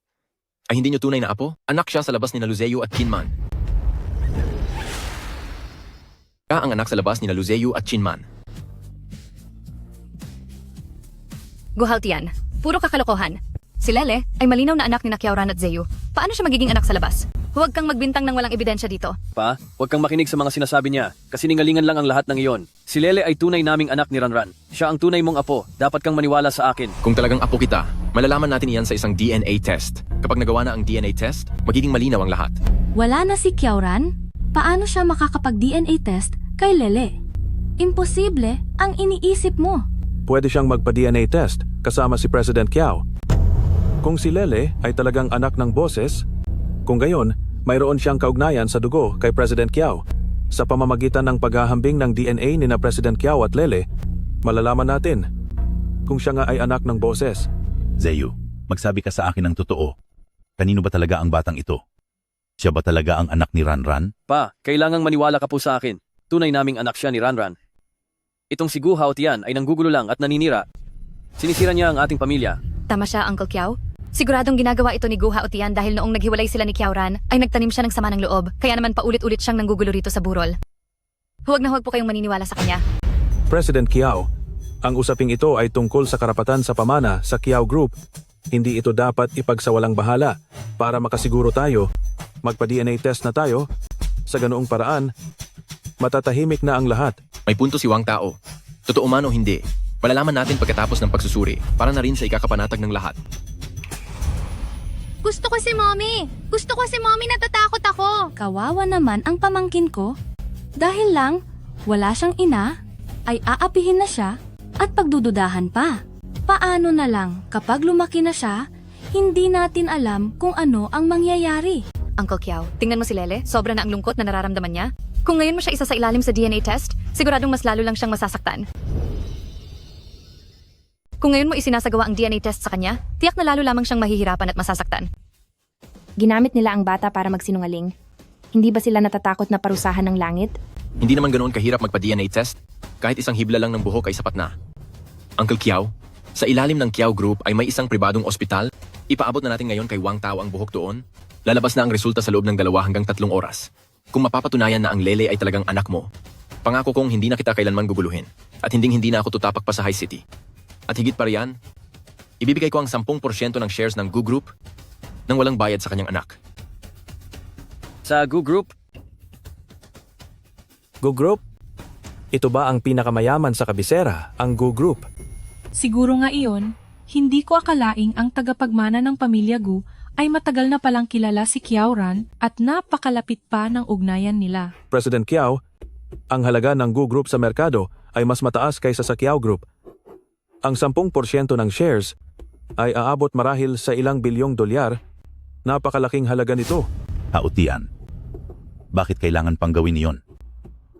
S13: ay hindi niyo tunay na apo. Anak siya sa labas ni Lu Zeyu at Kinman. Siya ang anak sa labas ni Lu Zeyu at Kinman.
S7: Guhaltian, puro kakalokohan. Si Lele ay malinaw na anak ni Kiauran at Zeyu. Paano siya magiging anak sa labas? Huwag kang magbintang ng walang ebidensya dito.
S3: Pa, huwag kang makinig sa mga sinasabi niya, kasi ningalingan lang ang lahat ng iyon. Si Lele ay tunay naming anak ni Ranran. Siya ang tunay mong apo, dapat kang maniwala sa akin.
S13: Kung talagang apo kita, malalaman natin iyan sa isang DNA test. Kapag nagawa na ang DNA test, magiging malinaw ang lahat.
S5: Wala na si Kiauran? Paano siya makakapag-DNA test kay Lele? Imposible ang iniisip mo.
S8: Pwede siyang magpa-DNA test kasama si President Kiao. Kung si Lele ay talagang anak ng boses, kung gayon, mayroon siyang kaugnayan sa dugo kay President Kiao. Sa pamamagitan ng paghahambing ng DNA ni na President Kiao at Lele, malalaman natin kung siya nga ay anak ng boses.
S9: Zeyu, magsabi ka sa akin ng totoo. Kanino ba talaga ang batang ito? Siya ba talaga ang anak ni Ranran?
S3: Pa, kailangang maniwala ka po sa akin. Tunay naming anak siya ni Ranran. Itong si Gu Hao Tian ay nanggugulo lang at naninira. Sinisira niya ang ating pamilya.
S7: Tama siya, Uncle Kiao. Siguradong ginagawa ito ni Gu Hao Tian dahil noong naghiwalay sila ni Kiauran ay nagtanim siya ng sama ng loob, kaya naman paulit-ulit siyang nanggugulo rito sa burol. Huwag na huwag po kayong maniniwala sa kanya.
S8: President Kiao, ang usaping ito ay tungkol sa karapatan sa pamana sa Kiao Group. Hindi ito dapat ipagsawalang bahala. Para makasiguro tayo, magpa-DNA test na tayo. Sa ganoong paraan, matatahimik na ang lahat.
S13: May punto si Wang Tao. Totoo man o hindi, malalaman natin pagkatapos ng pagsusuri para na rin sa ikakapanatag ng lahat.
S5: Gusto ko si Mommy! Gusto ko si Mommy, natatakot ako! Kawawa naman ang pamangkin ko. Dahil lang, wala siyang ina, ay aapihin na siya at pagdududahan pa. Paano na lang kapag lumaki na siya, hindi natin alam kung ano ang mangyayari.
S7: Uncle Kiao, tingnan mo si Lele, sobra na ang lungkot na nararamdaman niya. Kung ngayon mo siya isa sa ilalim sa DNA test, siguradong mas lalo lang siyang masasaktan. Kung ngayon mo isinasagawa ang DNA test sa kanya, tiyak na lalo lamang siyang mahihirapan at masasaktan.
S2: Ginamit nila ang bata para magsinungaling. Hindi ba sila natatakot na parusahan ng langit?
S13: Hindi naman ganoon kahirap magpa-DNA test. Kahit isang hibla lang ng buhok ay sapat na. Uncle Kiao, sa ilalim ng Kiao Group ay may isang pribadong ospital. Ipaabot na natin ngayon kay Wang Tao ang buhok doon. Lalabas na ang resulta sa loob ng 2 hanggang 3 oras. Kung mapapatunayan na ang Lele ay talagang anak mo, pangako kong hindi na kita kailanman guguluhin at hindi na ako tutapak pa sa High City. At higit pa riyan, ibibigay ko ang 10% ng shares ng Gu Group nang walang bayad sa kanyang anak.
S3: Sa Gu Group,
S8: Gu Group? Ito ba ang pinakamayaman sa kabisera, ang Gu Group?
S10: Siguro nga iyon, hindi ko akalaing ang tagapagmana ng pamilya Gu ay matagal na palang kilala si Kiauran at napakalapit pa ng ugnayan nila.
S8: President Kiao, ang halaga ng Gu Group sa merkado ay mas mataas kaysa sa Kiao Group. Ang 10% ng shares ay aabot marahil sa ilang bilyong dolyar. Napakalaking halaga nito.
S9: Hautian. Bakit kailangan pang gawin iyon?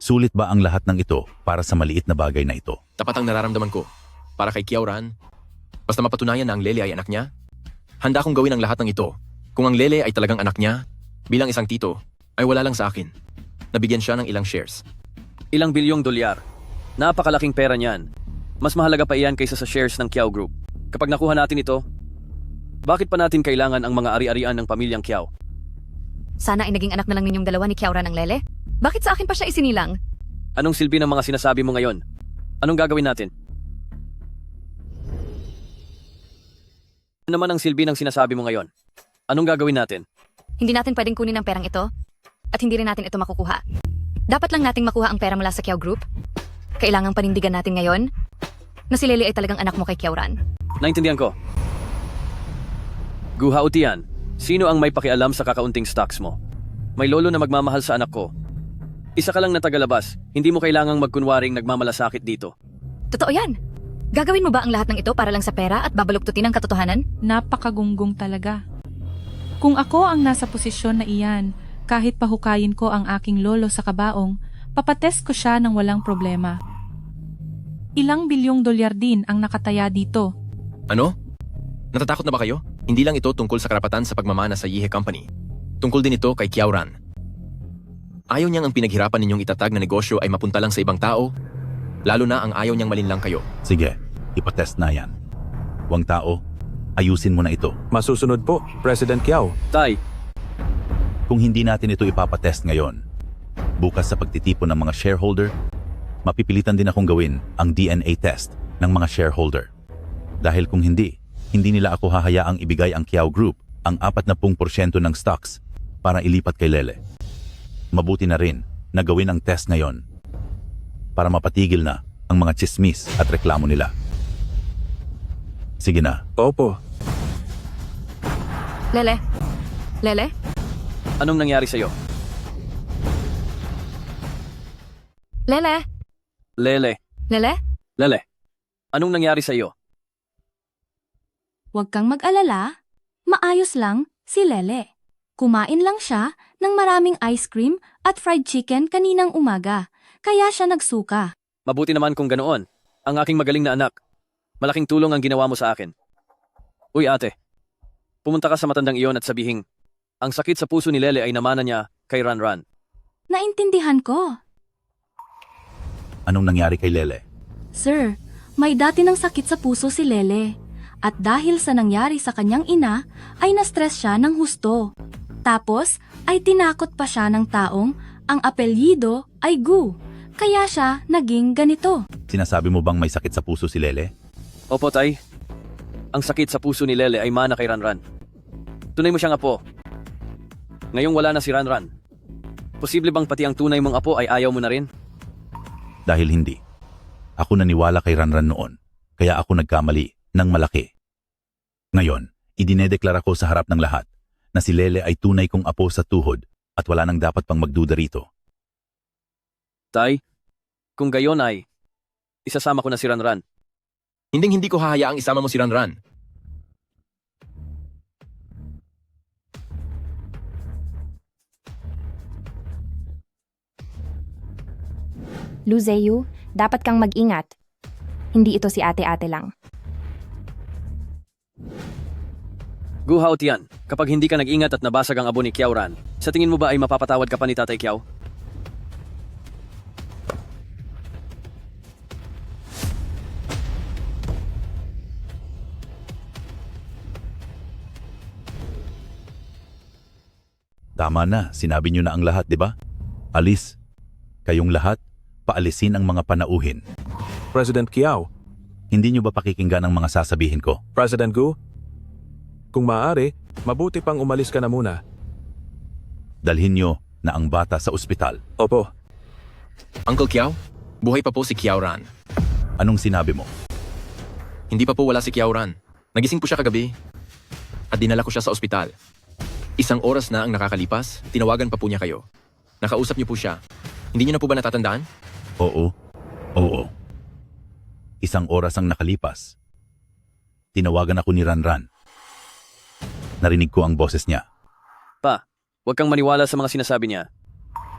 S9: Sulit ba ang lahat ng ito para sa maliit na bagay na ito?
S13: Tapat ang nararamdaman ko. Para kay Kiauran, basta mapatunayan na ang Lele ay anak niya, handa akong gawin ang lahat ng ito. Kung ang Lele ay talagang anak niya, bilang isang tito, ay wala lang sa akin. Nabigyan siya ng ilang shares.
S3: ilang bilyong dolyar. Napakalaking pera niyan. Mas mahalaga pa iyan kaysa sa shares ng Kiao Group. Kapag nakuha natin ito, bakit pa natin kailangan ang mga ari-arian ng pamilyang Kiao?
S7: Sana ay naging anak na lang ninyong dalawa ni Kiauran ng Lele. Bakit sa akin pa siya isinilang?
S3: Anong silbi ng mga sinasabi mo ngayon? Anong gagawin natin? Ano naman ang silbi ng sinasabi mo ngayon? Anong gagawin natin?
S7: Hindi natin pwedeng kunin ang perang ito at hindi rin natin ito makukuha. Dapat lang nating makuha ang pera mula sa Kiao Group. Kailangang panindigan natin ngayon na si Lele ay talagang anak mo kay Kiauran.
S3: Naintindihan ko. Gu Hao Tian, sino ang may pakialam sa kakaunting stocks mo? May lolo na magmamahal sa anak ko. Isa ka lang na tagalabas, hindi mo kailangang magkunwaring nagmamalasakit dito.
S7: Totoo yan. Gagawin mo ba ang lahat ng ito para lang sa pera at babaluktutin ang katotohanan?
S10: Napakagunggong talaga. Kung ako ang nasa posisyon na iyan, kahit pahukayin ko ang aking lolo sa kabaong, papatest ko siya ng walang problema. Ilang bilyong dolyar din ang nakataya dito.
S13: Ano? Natatakot na ba kayo? Hindi lang ito tungkol sa karapatan sa pagmamana sa Yihe Company. Tungkol din ito kay Kiauran. Ayaw niyang ang pinaghirapan ninyong itatag na negosyo ay mapunta lang sa ibang tao, lalo na ang ayaw niyang malinlang kayo.
S9: Sige, ipatest na yan. Wang Tao, ayusin mo na ito.
S8: Masusunod po, President Kiao.
S3: Tay,
S9: Kung hindi natin ito ipapatest ngayon, bukas sa pagtitipon ng mga shareholder, mapipilitan din akong gawin ang DNA test ng mga shareholder. Dahil kung hindi, hindi nila ako hahayaang ibigay ang Kiao Group ang 40% ng stocks para ilipat kay Lele. Mabuti na rin na gawin ang test ngayon para mapatigil na ang mga chismis at reklamo nila. Sige na.
S8: Opo.
S7: Lele? Lele?
S3: Anong nangyari sa'yo?
S7: Lele?
S3: Lele.
S7: Lele?
S3: Lele. Anong nangyari sa'yo?
S5: Huwag kang mag-alala, maayos lang si Lele. Kumain lang siya ng maraming ice cream at fried chicken kaninang umaga, kaya siya nagsuka.
S3: Mabuti naman kung ganoon. Ang aking magaling na anak. Malaking tulong ang ginawa mo sa akin. Uy ate, pumunta ka sa matandang iyon at sabihing, ang sakit sa puso ni Lele ay namana niya kay Ranran.
S5: Naintindihan ko.
S9: Anong nangyari kay Lele?
S5: Sir, may dati ng sakit sa puso si Lele. At dahil sa nangyari sa kanyang ina, ay na-stress siya ng husto. Tapos, ay tinakot pa siya ng taong ang apelyido ay Gu. Kaya siya naging ganito.
S9: Sinasabi mo bang may sakit sa puso si Lele?
S3: Opo tay, ang sakit sa puso ni Lele ay mana kay Ranran. Tunay mo siyang apo. Ngayong wala na si Ranran. Posible bang pati ang tunay mong apo ay ayaw mo na rin?
S9: Dahil hindi. Ako naniwala kay Ranran noon, kaya ako nagkamali ng malaki. Ngayon, idinedeklara ko sa harap ng lahat na si Lele ay tunay kong apo sa tuhod at wala nang dapat pang magduda rito.
S3: Tay, kung gayon ay, isasama ko na si Ranran.
S13: Hinding-hindi ko hahayaang isama mo si Ranran.
S2: Lu Zeyu, dapat kang mag-ingat. Hindi ito si ate-ate lang.
S3: Gu Hao Tian, kapag hindi ka nag-ingat at nabasag ang abo ni Kiao Ran, sa tingin mo ba ay mapapatawad ka pa ni Tatay Kiao?
S9: Tama na, sinabi niyo na ang lahat, di ba? Alis. Kayong lahat, paalisin ang mga panauhin.
S8: President Kiao,
S9: Hindi niyo ba pakikinggan ang mga sasabihin ko?
S8: President Gu, kung maaari, mabuti pang umalis ka na muna.
S9: Dalhin niyo na ang bata sa ospital.
S8: Opo.
S13: Uncle Kiao, buhay pa po si Kiao Ran.
S9: Anong sinabi mo?
S13: Hindi pa po wala si Kiao Ran. Nagising po siya kagabi at dinala ko siya sa ospital. 1 oras na ang nakakalipas, tinawagan pa po niya kayo. Nakausap niyo po siya. Hindi niyo na po ba natatandaan?
S9: Oo. 1 oras ang nakalipas. Tinawagan ako ni Ranran. Narinig ko ang boses niya.
S3: Pa, huwag kang maniwala sa mga sinasabi niya.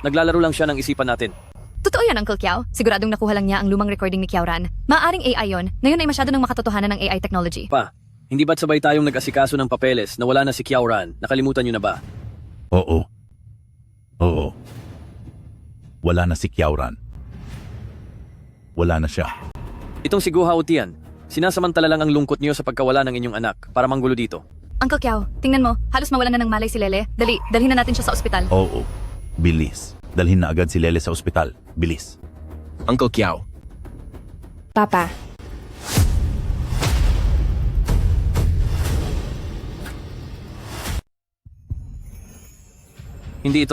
S3: Naglalaro lang siya ng isipan natin.
S7: Totoo yan, Uncle Kiao. Siguradong nakuha lang niya ang lumang recording ni Kiao Ran. Maaring AI yon. Ngayon ay masyado ng makatotohanan ng AI technology.
S3: Pa, hindi ba't sabay tayong nag-asikaso ng papeles na wala na si Kiao Ran? Nakalimutan niyo na ba?
S9: Oo. Wala na si Kiao Ran. Wala na siya.
S3: Itong si Gu Hao Tian, sinasamantala lang ang lungkot niyo sa pagkawala ng inyong anak para manggulo dito.
S7: Uncle Kiao, tingnan mo. Halos mawalan na ng malay si Lele. Dali, dalhin na natin siya sa ospital.
S9: Oo. Bilis. Dalhin na agad si Lele sa ospital. Bilis.
S13: Uncle Kiao,
S2: Papa,
S3: Hindi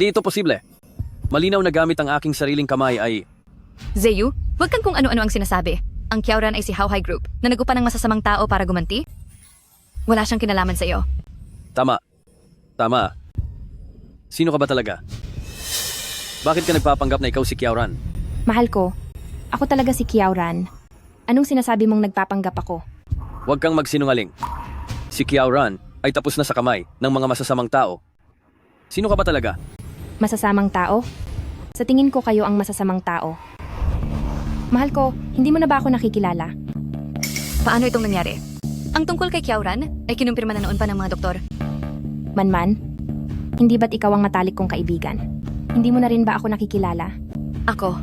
S3: ito posible. Malinaw na gamit ang aking sariling kamay ay...
S7: Zeyu, huwag kang kung ano-ano ang sinasabi. Ang Kiao Ran ay si Hao Hai Group na nagupa ng masasamang tao para gumanti. Wala siyang kinalaman sa iyo.
S3: Tama. Sino ka ba talaga? Bakit ka nagpapanggap na ikaw si Kiao Ran?
S2: mahal ko. Ako talaga si Kiao Ran. Anong sinasabi mong nagpapanggap ako?
S3: Huwag kang magsinungaling. Si Kiao Ran ay tapos na sa kamay ng mga masasamang tao. Sino ka ba talaga?
S2: Masasamang tao? Sa tingin ko kayo ang masasamang tao. Mahal ko, hindi mo na ba ako nakikilala?
S7: Paano itong nangyari? Ang tungkol kay Kiao Ran ay kinumpirma na noon pa ng mga doktor.
S2: Manman, hindi ba't ikaw ang matalik kong kaibigan? Hindi mo na rin ba ako nakikilala?
S7: Ako.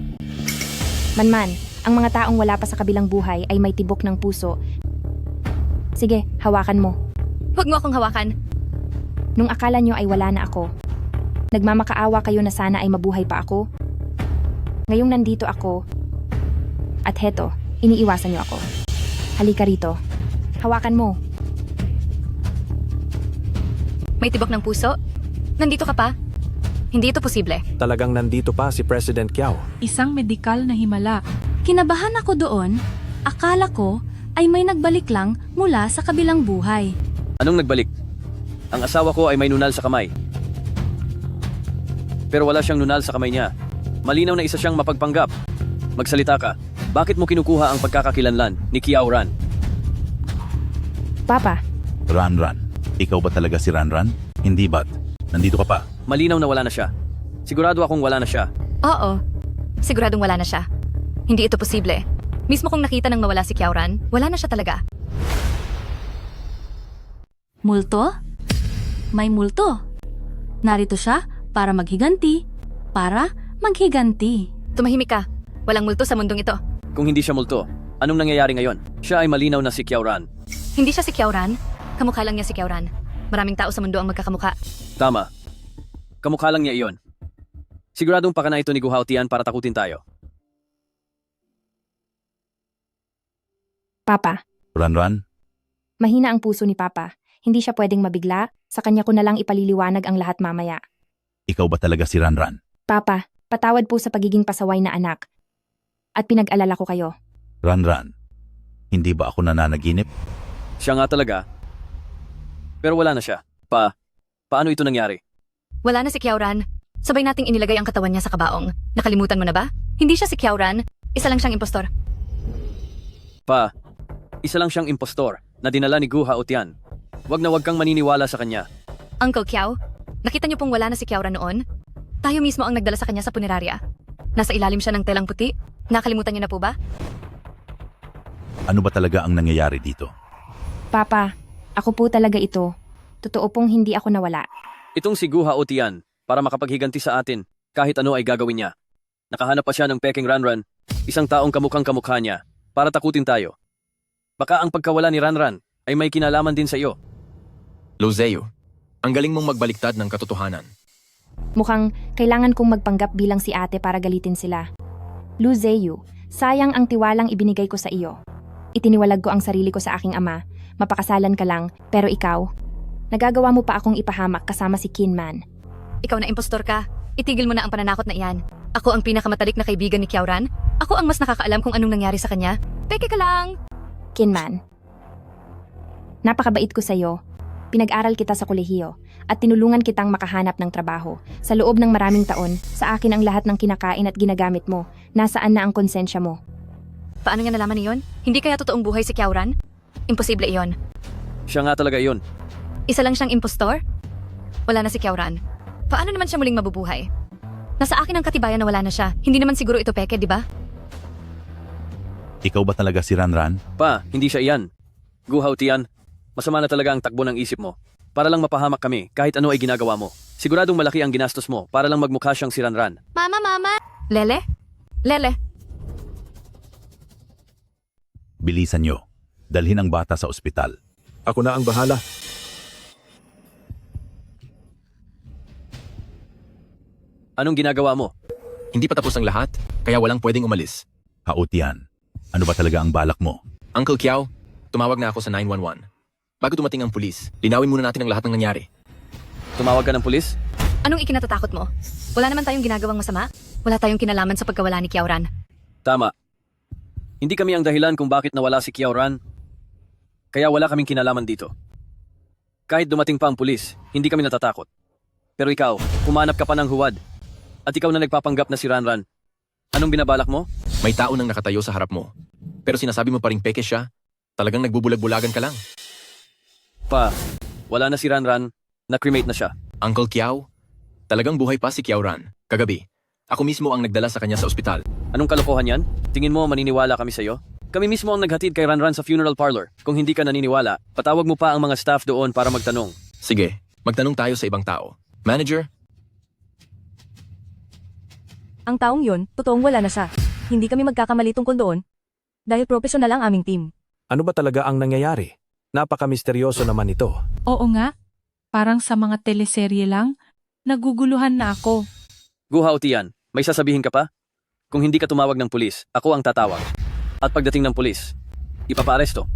S2: Manman, ang mga taong wala pa sa kabilang buhay ay may tibok ng puso. Sige, hawakan mo.
S7: Huwag mo akong hawakan.
S2: Nung akala nyo ay wala na ako, nagmamakaawa kayo na sana ay mabuhay pa ako. Ngayong nandito ako, at heto, iniiwasan nyo ako. Halika rito. Hawakan mo.
S7: May tibok ng puso? Nandito ka pa? Hindi ito posible.
S8: Talagang nandito pa si President Kiao.
S10: Isang medikal na himala.
S5: Kinabahan ako doon. Akala ko ay may nagbalik lang mula sa kabilang buhay.
S3: Anong nagbalik? Ang asawa ko ay may nunal sa kamay. Pero wala siyang nunal sa kamay niya. Malinaw na isa siyang mapagpanggap. Magsalita ka. Bakit mo kinukuha ang pagkakakilanlan ni Kiao-ran?
S2: Papa,
S9: Ranran, ikaw ba talaga si Ranran? Hindi ba't? Nandito ka pa.
S3: Malinaw na wala na siya. Sigurado akong wala na siya.
S7: Oo. Siguradong wala na siya. Hindi ito posible. Mismo kong nakita nang mawala si Kiao-ran, wala na siya talaga.
S5: Multo? May multo. Narito siya para maghiganti. Para maghiganti.
S7: Tumahimik ka. Walang multo sa mundong ito.
S3: Kung hindi siya multo, anong nangyayari ngayon? Siya ay malinaw na si Kiao-ran.
S7: Hindi siya si Kiao-ran. Kamukha lang niya si Kiao-ran. Maraming tao sa mundo ang magkakamukha.
S3: Tama. Kamukha lang niya iyon. Siguradong pakana ito ni Gu Haotian para takutin tayo.
S2: Papa,
S9: Ranran,
S2: mahina ang puso ni Papa. Hindi siya pwedeng mabigla. Sa kanya ko na lang ipaliliwanag ang lahat mamaya.
S9: ikaw ba talaga si Ranran?
S2: Papa, patawad po sa pagiging pasaway na anak. At pinag-alala ko kayo.
S9: Ranran, hindi ba ako nananaginip?
S3: Siya nga talaga. Pero wala na siya. Paano ito nangyari?
S7: Wala na si Kiao-ran. Sabay nating inilagay ang katawan niya sa kabaong. Nakalimutan mo na ba? Hindi siya si Kiao-ran. Isa lang siyang impostor.
S3: Isa lang siyang impostor na dinala ni Gu Haotian. Wag na wag kang maniniwala sa kanya.
S7: Uncle Kiao, nakita niyo pong wala na si Kiao-ran noon? Tayo mismo ang nagdala sa kanya sa punerarya. Nasa ilalim siya ng telang puti. Nakalimutan niyo na po ba?
S9: Ano ba talaga ang nangyayari dito?
S2: Papa, ako po talaga ito. Totoo pong hindi ako nawala.
S3: Itong si Gu Haotian para makapaghiganti sa atin kahit ano ay gagawin niya. Nakahanap pa siya ng peking Ranran, isang taong kamukhang kamukha niya, para takutin tayo. Baka ang pagkawala ni Ranran ay may kinalaman din sa iyo.
S13: Luzeo, ang galing mong magbaliktad ng katotohanan.
S2: Mukhang kailangan kong magpanggap bilang si ate para galitin sila. Luzeo, sayang ang tiwalang ibinigay ko sa iyo. Itiniwalag ko ang sarili ko sa aking ama. Mapakasalan ka lang, pero ikaw, nagagawa mo pa akong ipahamak kasama si Kinman.
S7: Ikaw na impostor ka. Itigil mo na ang pananakot na iyan. Ako ang pinakamatalik na kaibigan ni Kiao-ran. Ako ang mas nakakaalam kung anong nangyari sa kanya. Peke ka lang!
S2: Kinman, napakabait ko sa iyo. Pinag-aral kita sa kolehiyo at tinulungan kitang makahanap ng trabaho. Sa loob ng maraming taon, sa akin ang lahat ng kinakain at ginagamit mo. Nasaan na ang konsensya mo?
S7: Paano niya nalaman iyon? Hindi kaya totoong buhay si Kiao-ran? Imposible iyon.
S3: Siya nga talaga iyon.
S7: Isa lang siyang impostor? Wala na si Kiao-ran. Paano naman siya muling mabubuhay? Nasa akin ang katibayan na wala na siya. Hindi naman siguro ito peke, di ba?
S9: Ikaw ba talaga si Ranran?
S3: Hindi siya iyan. Gu Haotian, masama na talaga ang takbo ng isip mo. Para lang mapahamak kami kahit ano ay ginagawa mo. Siguradong malaki ang ginastos mo para lang magmukha siyang si Ranran.
S7: Mama! Lele? Lele?
S9: Bilisan nyo. Dalhin ang bata sa ospital.
S8: Ako na ang bahala.
S3: Anong ginagawa mo?
S13: Hindi pa tapos ang lahat, kaya walang pwedeng umalis.
S9: Haotian, ano ba talaga ang balak mo?
S13: Uncle Kiao, tumawag na ako sa 911. Bago dumating ang pulis, linawin muna natin ang lahat ng nangyari.
S3: Tumawag ka ng pulis?
S7: Anong ikinatatakot mo? Wala naman tayong ginagawang masama? Wala tayong kinalaman sa pagkawala ni Kiao-ran.
S3: Tama. Hindi kami ang dahilan kung bakit nawala si Kiao-ran. Kaya wala kaming kinalaman dito. Kahit dumating pa ang pulis, hindi kami natatakot. Pero ikaw, humanap ka pa ng huwad. At ikaw na nagpapanggap na si Ranran. Anong binabalak mo?
S13: May tao nang nakatayo sa harap mo. Pero sinasabi mo pa ring peke siya. Talagang nagbubulag-bulagan ka lang.
S3: Wala na si Ranran. Na-cremate na siya.
S13: Uncle Kiao, talagang buhay pa si Kiao-ran. Kagabi, ako mismo ang nagdala sa kanya sa ospital.
S3: Anong kalokohan yan? Tingin mo maniniwala kami sa'yo? Kami mismo ang naghatid kay Ranran sa funeral parlor. Kung hindi ka naniniwala, patawag mo pa ang mga staff doon para magtanong.
S13: Sige, magtanong tayo sa ibang tao. Manager?
S17: Ang taong yun, totoong wala na siya. Hindi kami magkakamali tungkol doon. Dahil profesional ang aming team.
S8: Ano ba talaga ang nangyayari? Napaka-misteryoso naman ito.
S10: Oo nga. Parang sa mga teleserye lang, naguguluhan na ako.
S3: Gu Haotian, may sasabihin ka pa? Kung hindi ka tumawag ng pulis, ako ang tatawag. At pagdating ng pulis, ipapaaresto.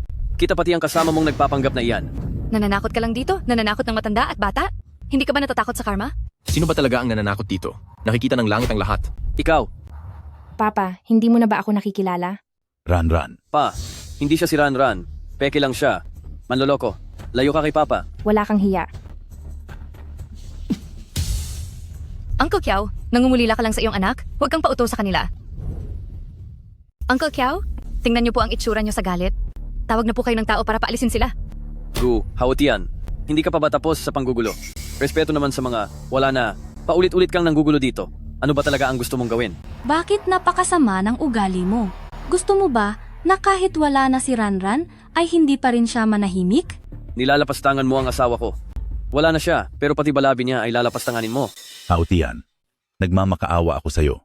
S3: Kita pati ang kasama mong nagpapanggap na iyan.
S7: Nananakot ka lang dito? Nananakot ng matanda at bata? Hindi ka ba natatakot sa karma?
S13: Sino ba talaga ang nananakot dito? Nakikita ng langit ang lahat.
S3: Ikaw,
S2: Papa, hindi mo na ba ako nakikilala?
S9: Ran.
S3: pa, hindi siya si Ran. Peke lang siya. Manloloko. Layo ka kay Papa.
S2: Wala kang hiya.
S7: Uncle Kiao, nangungulila ka lang sa iyong anak? Huwag kang pauto sa kanila. Uncle Kiao, tingnan niyo po ang itsura niyo sa galit. Tawag na po kayo ng tao para paalisin sila.
S3: Gu, hawat yan. Hindi ka pa ba tapos sa panggugulo? Respeto naman sa mga, wala na. Paulit-ulit kang nanggugulo dito. Ano ba talaga ang gusto mong gawin?
S5: Bakit napakasama ng ugali mo? Gusto mo ba na kahit wala na si Ranran ay hindi pa rin siya manahimik?
S3: Nilalapastangan mo ang asawa ko. Wala na siya, pero pati balabi niya ay lalapastanganin mo.
S9: Hautian, nagmamakaawa ako sa'yo.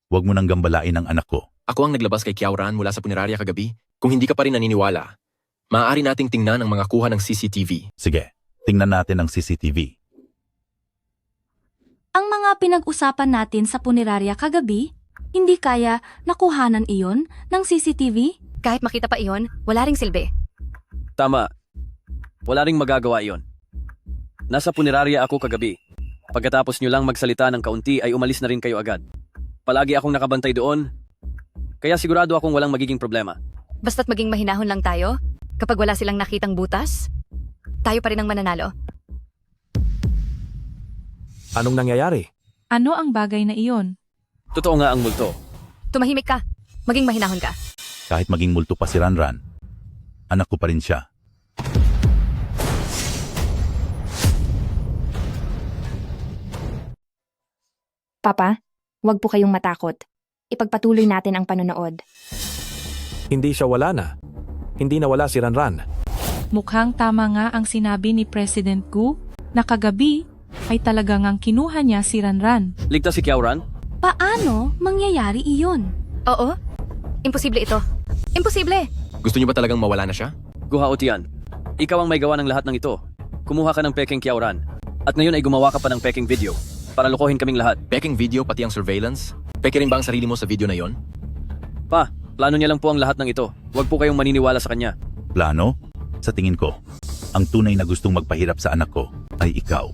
S9: Huwag mo nang gambalain ang anak ko.
S13: Ako ang naglabas kay Kiauran mula sa punerarya kagabi. Kung hindi ka pa rin naniniwala, maaari nating tingnan ang mga kuha ng CCTV.
S9: Sige, tingnan natin ang CCTV.
S5: Ang mga pinag-usapan natin sa punerarya kagabi, hindi kaya nakuhanan iyon ng CCTV?
S7: Kahit makita pa iyon, wala ring silbi.
S3: Tama. Wala ring magagawa iyon. Nasa punerarya ako kagabi. Pagkatapos nyo lang magsalita ng kaunti ay umalis na rin kayo agad. Palagi akong nakabantay doon. Kaya sigurado akong walang magiging problema.
S7: Basta't maging mahinahon lang tayo, kapag wala silang nakitang butas, tayo pa rin ang mananalo.
S8: Anong nangyayari?
S10: Ano ang bagay na iyon?
S3: Totoo nga ang multo.
S7: Tumahimik ka. Maging mahinahon ka.
S9: Kahit maging multo pa si Ranran, anak ko pa rin siya.
S2: Papa, huwag po kayong matakot. Ipagpatuloy natin ang panonood.
S8: Hindi siya wala na. Hindi nawala si Ranran.
S10: Mukhang tama nga ang sinabi ni President Gu na kagabi ay talaga ngang kinuha niya si Ranran.
S3: Ligtas si Kiauran?
S5: Paano mangyayari iyon?
S7: Oo. Imposible ito. Imposible!
S13: Gusto niyo ba talagang mawala na siya?
S3: Guhaot yan. Ikaw ang may gawa ng lahat ng ito. Kumuha ka ng peking Kiauran. At ngayon ay gumawa ka pa ng peking video. Para lokohin kaming lahat.
S13: Peking video pati ang surveillance? Peke rin ba ang sarili mo sa video na yon?
S3: Pa, plano niya lang po ang lahat ng ito. Huwag po kayong maniniwala sa kanya.
S9: Plano? Sa tingin ko, ang tunay na gustong magpahirap sa anak ko ay ikaw.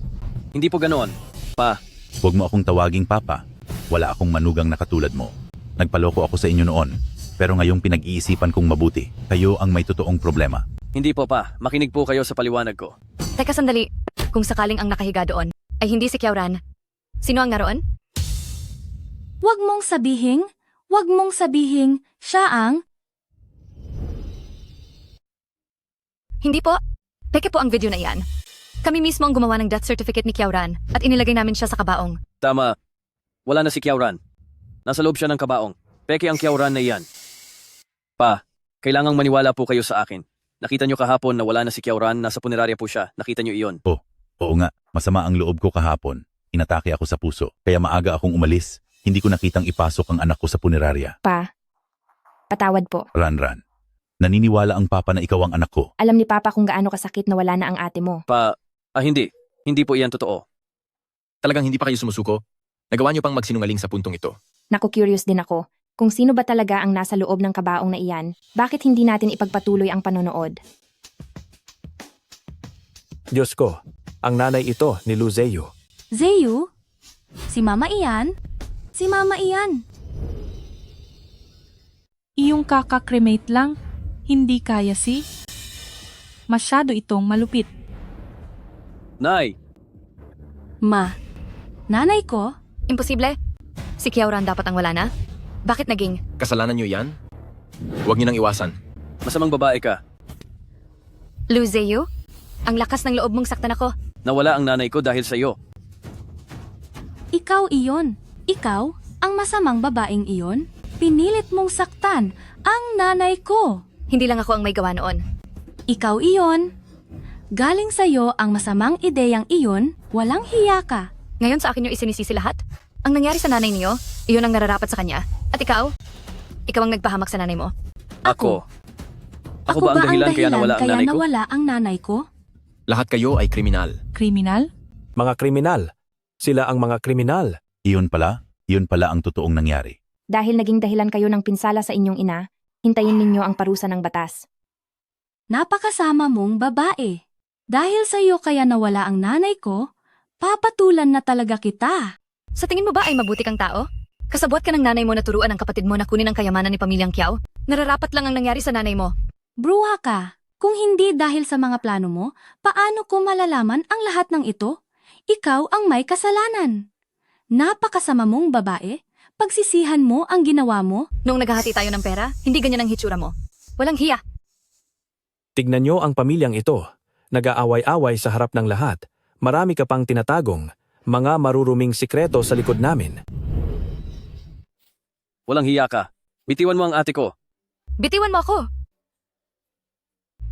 S3: Hindi po ganoon. Pa,
S9: Huwag mo akong tawaging papa. Wala akong manugang na katulad mo. Nagpaloko ako sa inyo noon. Pero ngayong pinag-iisipan kong mabuti, kayo ang may totoong problema.
S3: hindi po pa. Makinig po kayo sa paliwanag ko.
S7: Teka sandali. Kung sakaling ang nakahiga doon ay hindi si Kiauran, sino ang naroon?
S5: Huwag mong sabihing siya ang...
S7: Hindi po. Peke po ang video na iyan. Kami mismo ang gumawa ng death certificate ni Kiauran at inilagay namin siya sa kabaong.
S3: Tama. Wala na si Kiauran. Nasa loob siya ng kabaong. Peke ang Kiauran na iyan. Pa, kailangang maniwala po kayo sa akin. Nakita nyo kahapon na wala na si Kiauran, nasa punerarya po siya. Nakita nyo iyon.
S9: Oo nga, masama ang loob ko kahapon. Inatake ako sa puso, kaya maaga akong umalis. Hindi ko nakitang ipasok ang anak ko sa punerarya.
S2: Pa, patawad po.
S9: Ranran, naniniwala ang papa na ikaw ang anak ko.
S2: Alam ni Papa kung gaano kasakit na wala na ang ate mo.
S3: Hindi. Hindi po iyan totoo.
S13: Talagang hindi pa kayo sumusuko? Nagawa niyo pang magsinungaling sa puntong ito.
S2: Naku-curious din ako. Kung sino ba talaga ang nasa loob ng kabaong na iyan, bakit hindi natin ipagpatuloy ang panonood?
S8: Diyos ko, ang nanay ito ni Luzeyo.
S5: Zeyu? Si Mama iyan? Si Mama iyan.
S10: Iyong kakakremate lang, hindi kaya si... Masyado itong malupit.
S3: Nay!
S5: Ma, nanay ko?
S7: Imposible. Si Kiauran dapat ang wala na. Bakit naging?
S13: Kasalanan niyo yan? Huwag niyo nang iwasan.
S3: Masamang babae ka.
S7: Luzeyo? Ang lakas ng loob mong saktan ako.
S3: Nawala ang nanay ko dahil sa iyo.
S5: Ikaw iyon. Ikaw, ang masamang babaeng iyon? Pinilit mong saktan ang nanay ko.
S7: Hindi lang ako ang may gawa noon.
S5: Ikaw iyon. Galing sa'yo ang masamang ideyang iyon, walang hiya ka.
S7: Ngayon sa akin yung isinisisi lahat? Ang nangyari sa nanay niyo, iyon ang nararapat sa kanya. At ikaw? Ikaw ang nagpahamak sa nanay mo.
S3: Ako ba ang dahilan kaya nawala ang nanay ko?
S5: nawala ang nanay ko?
S13: Lahat kayo ay kriminal.
S10: Kriminal?
S8: Mga kriminal. Sila ang mga kriminal.
S9: Iyon pala ang totoong nangyari.
S2: Dahil naging dahilan kayo ng pinsala sa inyong ina, hintayin ninyo ang parusa ng batas.
S5: napakasama mong babae. Dahil sa iyo kaya nawala ang nanay ko, papatulan na talaga kita.
S7: Sa tingin mo ba ay mabuti kang tao? Kasabwat ka ng nanay mo na turuan ang kapatid mo na kunin ang kayamanan ni Pamilyang Kiao? Nararapat lang ang nangyari sa nanay mo.
S5: Bruha ka. Kung hindi dahil sa mga plano mo, paano ko malalaman ang lahat ng ito? Ikaw ang may kasalanan. Napakasama mong babae, pagsisihan mo ang ginawa mo.
S7: Noong naghahati tayo ng pera, hindi ganyan ang hitsura mo. Walang hiya.
S8: Tignan nyo ang pamilyang ito. Nag-aaway-away sa harap ng lahat. Marami ka pang tinatagong, mga maruruming sikreto sa likod namin.
S3: Walang hiya ka. Bitiwan mo ang ate ko.
S7: Bitiwan mo ako.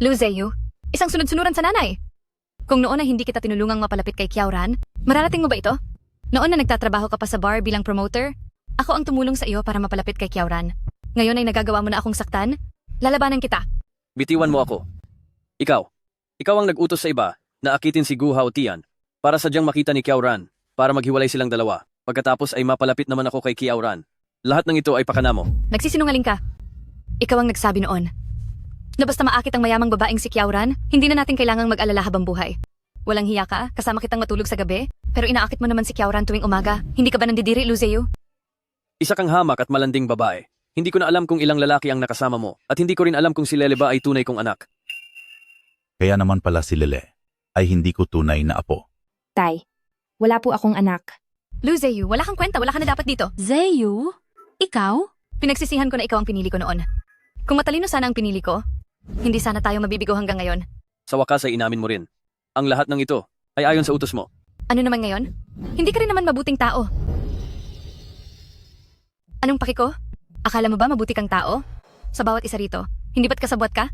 S7: Luzeyu, isang sunod-sunuran sa nanay. Kung noon ay hindi kita tinulungang mapalapit kay Kiauran, mararating mo ba ito? Noon na nagtatrabaho ka pa sa bar bilang promoter, ako ang tumulong sa iyo para mapalapit kay Kiauran. Ngayon ay nagagawa mo na akong saktan, lalabanan kita.
S3: Bitiwan mo ako. Ikaw ang nag-utos sa iba na akitin si Gu Hao Tian para sadyang makita ni Kiauran para maghiwalay silang dalawa. Pagkatapos ay mapalapit naman ako kay Kiauran. Lahat ng ito ay pakana mo.
S7: Nagsisinungaling ka. Ikaw ang nagsabi noon na basta maakit ang mayamang babaeng si Kiauran, hindi na natin kailangang mag-alala habang buhay. Walang hiya ka, kasama kitang matulog sa gabi, pero inaakit mo naman si Kiauran tuwing umaga. Hindi ka ba nandidiri, Luzeyu?
S3: Isa kang hamak at malanding babae. Hindi ko na alam kung ilang lalaki ang nakasama mo at hindi ko rin alam kung si Lele ba ay tunay kong anak.
S9: Kaya naman pala si Lele ay hindi ko tunay na apo.
S2: Tay, wala po akong anak.
S7: Luzeyu, wala kang kwenta, wala ka na dapat dito.
S5: Zeyu, ikaw?
S7: Pinagsisihan ko na ikaw ang pinili ko noon. Kung matalino sana ang pinili ko, hindi sana tayo mabibigo hanggang ngayon.
S3: Sa wakas ay inamin mo rin. Ang lahat ng ito ay ayon sa utos mo.
S7: Ano naman ngayon? Hindi ka rin naman mabuting tao. Anong paki ko? Akala mo ba mabuti kang tao? Sa bawat isa rito, hindi ba't kasabwat ka?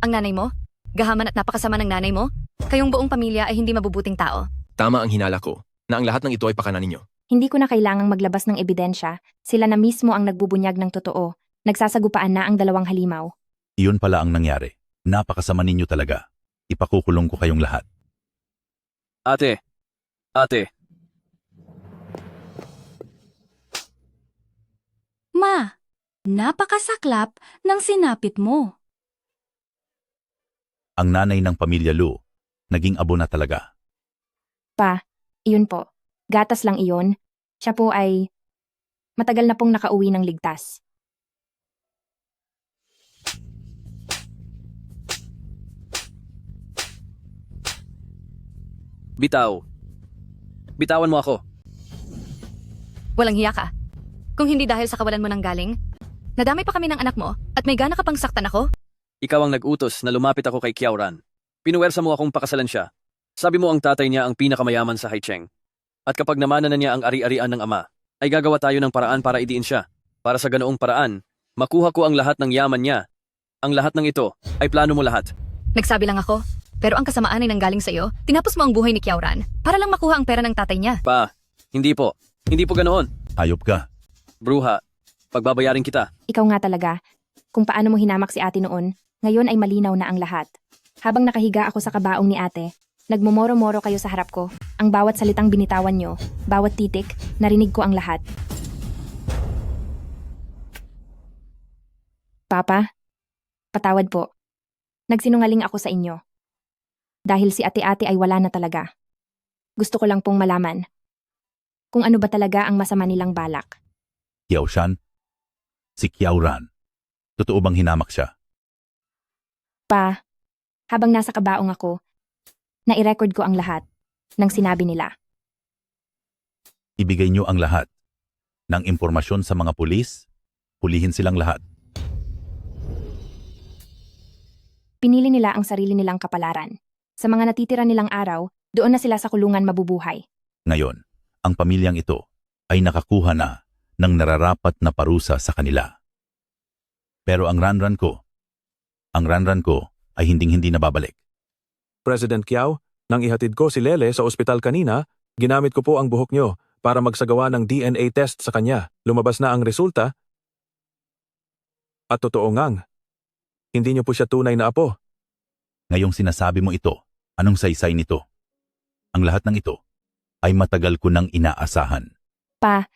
S7: Ang nanay mo? Gahaman at napakasama ng nanay mo? Kayong buong pamilya ay hindi mabubuting tao.
S13: Tama ang hinala ko na ang lahat ng ito ay pakana ninyo.
S2: Hindi ko na kailangang maglabas ng ebidensya, sila na mismo ang nagbubunyag ng totoo. Nagsasagupaan na ang dalawang halimaw.
S9: Iyon pala ang nangyari. Napakasama ninyo talaga. Ipakukulong ko kayong lahat.
S3: Ate.
S5: Ma, napakasaklap ng sinapit mo.
S9: Ang nanay ng pamilya Lu, naging abo na talaga.
S2: Pa, iyon po. Gatas lang iyon. Siya po ay matagal na pong nakauwi ng ligtas.
S3: Bitawan mo ako.
S7: Walang hiya ka. Kung hindi dahil sa kawalan mo ng galing, nadamay pa kami ng anak mo at may gana ka pang saktan ako?
S3: Ikaw ang nag-utos na lumapit ako kay Kiauran. Pinuwersa mo akong pakasalan siya. Sabi mo ang tatay niya ang pinakamayaman sa Haicheng. At kapag namana na niya ang ari-arian ng ama, ay gagawa tayo ng paraan para idiin siya. Para sa ganoong paraan, makuha ko ang lahat ng yaman niya. Ang lahat ng ito ay plano mo lahat.
S7: Nagsabi lang ako, pero ang kasamaan ay nanggaling sa iyo. Tinapos mo ang buhay ni Kiauran para lang makuha ang pera ng tatay niya.
S3: Pa, hindi po ganoon.
S9: Hayop ka.
S3: Bruha, pagbabayarin kita.
S2: Ikaw nga talaga. Kung paano mo hinamak si ate noon, ngayon ay malinaw na ang lahat. Habang nakahiga ako sa kabaong ni ate, nagmumoro-moro kayo sa harap ko. Ang bawat salitang binitawan nyo, bawat titik, narinig ko ang lahat. Papa, patawad po. Nagsinungaling ako sa inyo. Dahil si ate-ate ay wala na talaga. Gusto ko lang pong malaman kung ano ba talaga ang masama nilang balak.
S9: Kiaoshan? Si Kiauran. Totoo bang hinamak siya?
S2: Pa, habang nasa kabaong ako, nai-record ko ang lahat ng sinabi nila.
S9: Ibigay niyo ang lahat ng impormasyon sa mga pulis, hulihin silang lahat.
S2: Pinili nila ang sarili nilang kapalaran. Sa mga natitira nilang araw, doon na sila sa kulungan mabubuhay.
S9: Ngayon, ang pamilyang ito ay nakakuha na ng nararapat na parusa sa kanila. Pero ang ranran ko ay hinding-hindi nababalik.
S8: President Kiao, nang ihatid ko si Lele sa ospital kanina, ginamit ko po ang buhok nyo para magsagawa ng DNA test sa kanya. Lumabas na ang resulta. At totoo ngang, hindi nyo po siya tunay na apo.
S9: Ngayong sinasabi mo ito, anong saysay nito? Ang lahat ng ito ay matagal ko nang inaasahan.
S2: Pa,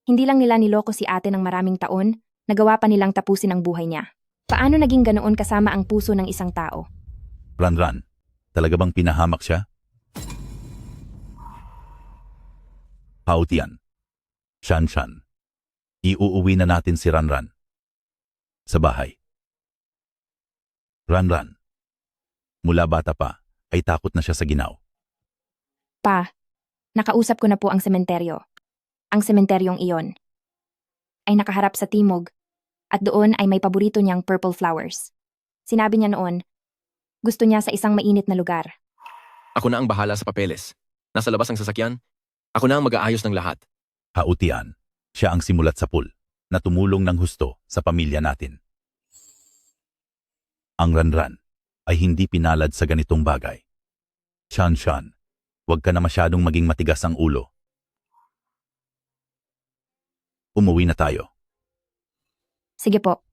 S2: hindi lang nila niloko si ate ng maraming taon, nagawa pa nilang tapusin ang buhay niya. Paano naging ganoon kasama ang puso ng isang tao?
S9: Ranran, talaga bang pinahamak siya? Hautian. Shanshan. Iuuwi na natin si Ranran. Sa bahay. Ranran. Mula bata pa, ay takot na siya sa ginaw.
S2: Pa, nakausap ko na po ang sementeryo. Ang sementeryong iyon ay nakaharap sa timog at doon ay may paborito niyang purple flowers. Sinabi niya noon, gusto niya sa isang mainit na lugar.
S13: Ako na ang bahala sa papeles. Nasa labas ang sasakyan. Ako na ang mag-aayos ng lahat.
S9: Hautian. Siya ang simulat sa pool na tumulong ng husto sa pamilya natin. Ang Ranran ay hindi pinalad sa ganitong bagay. Shanshan, huwag ka na masyadong maging matigas ang ulo. Umuwi na tayo.
S2: Sige po.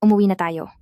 S2: Umuwi na tayo.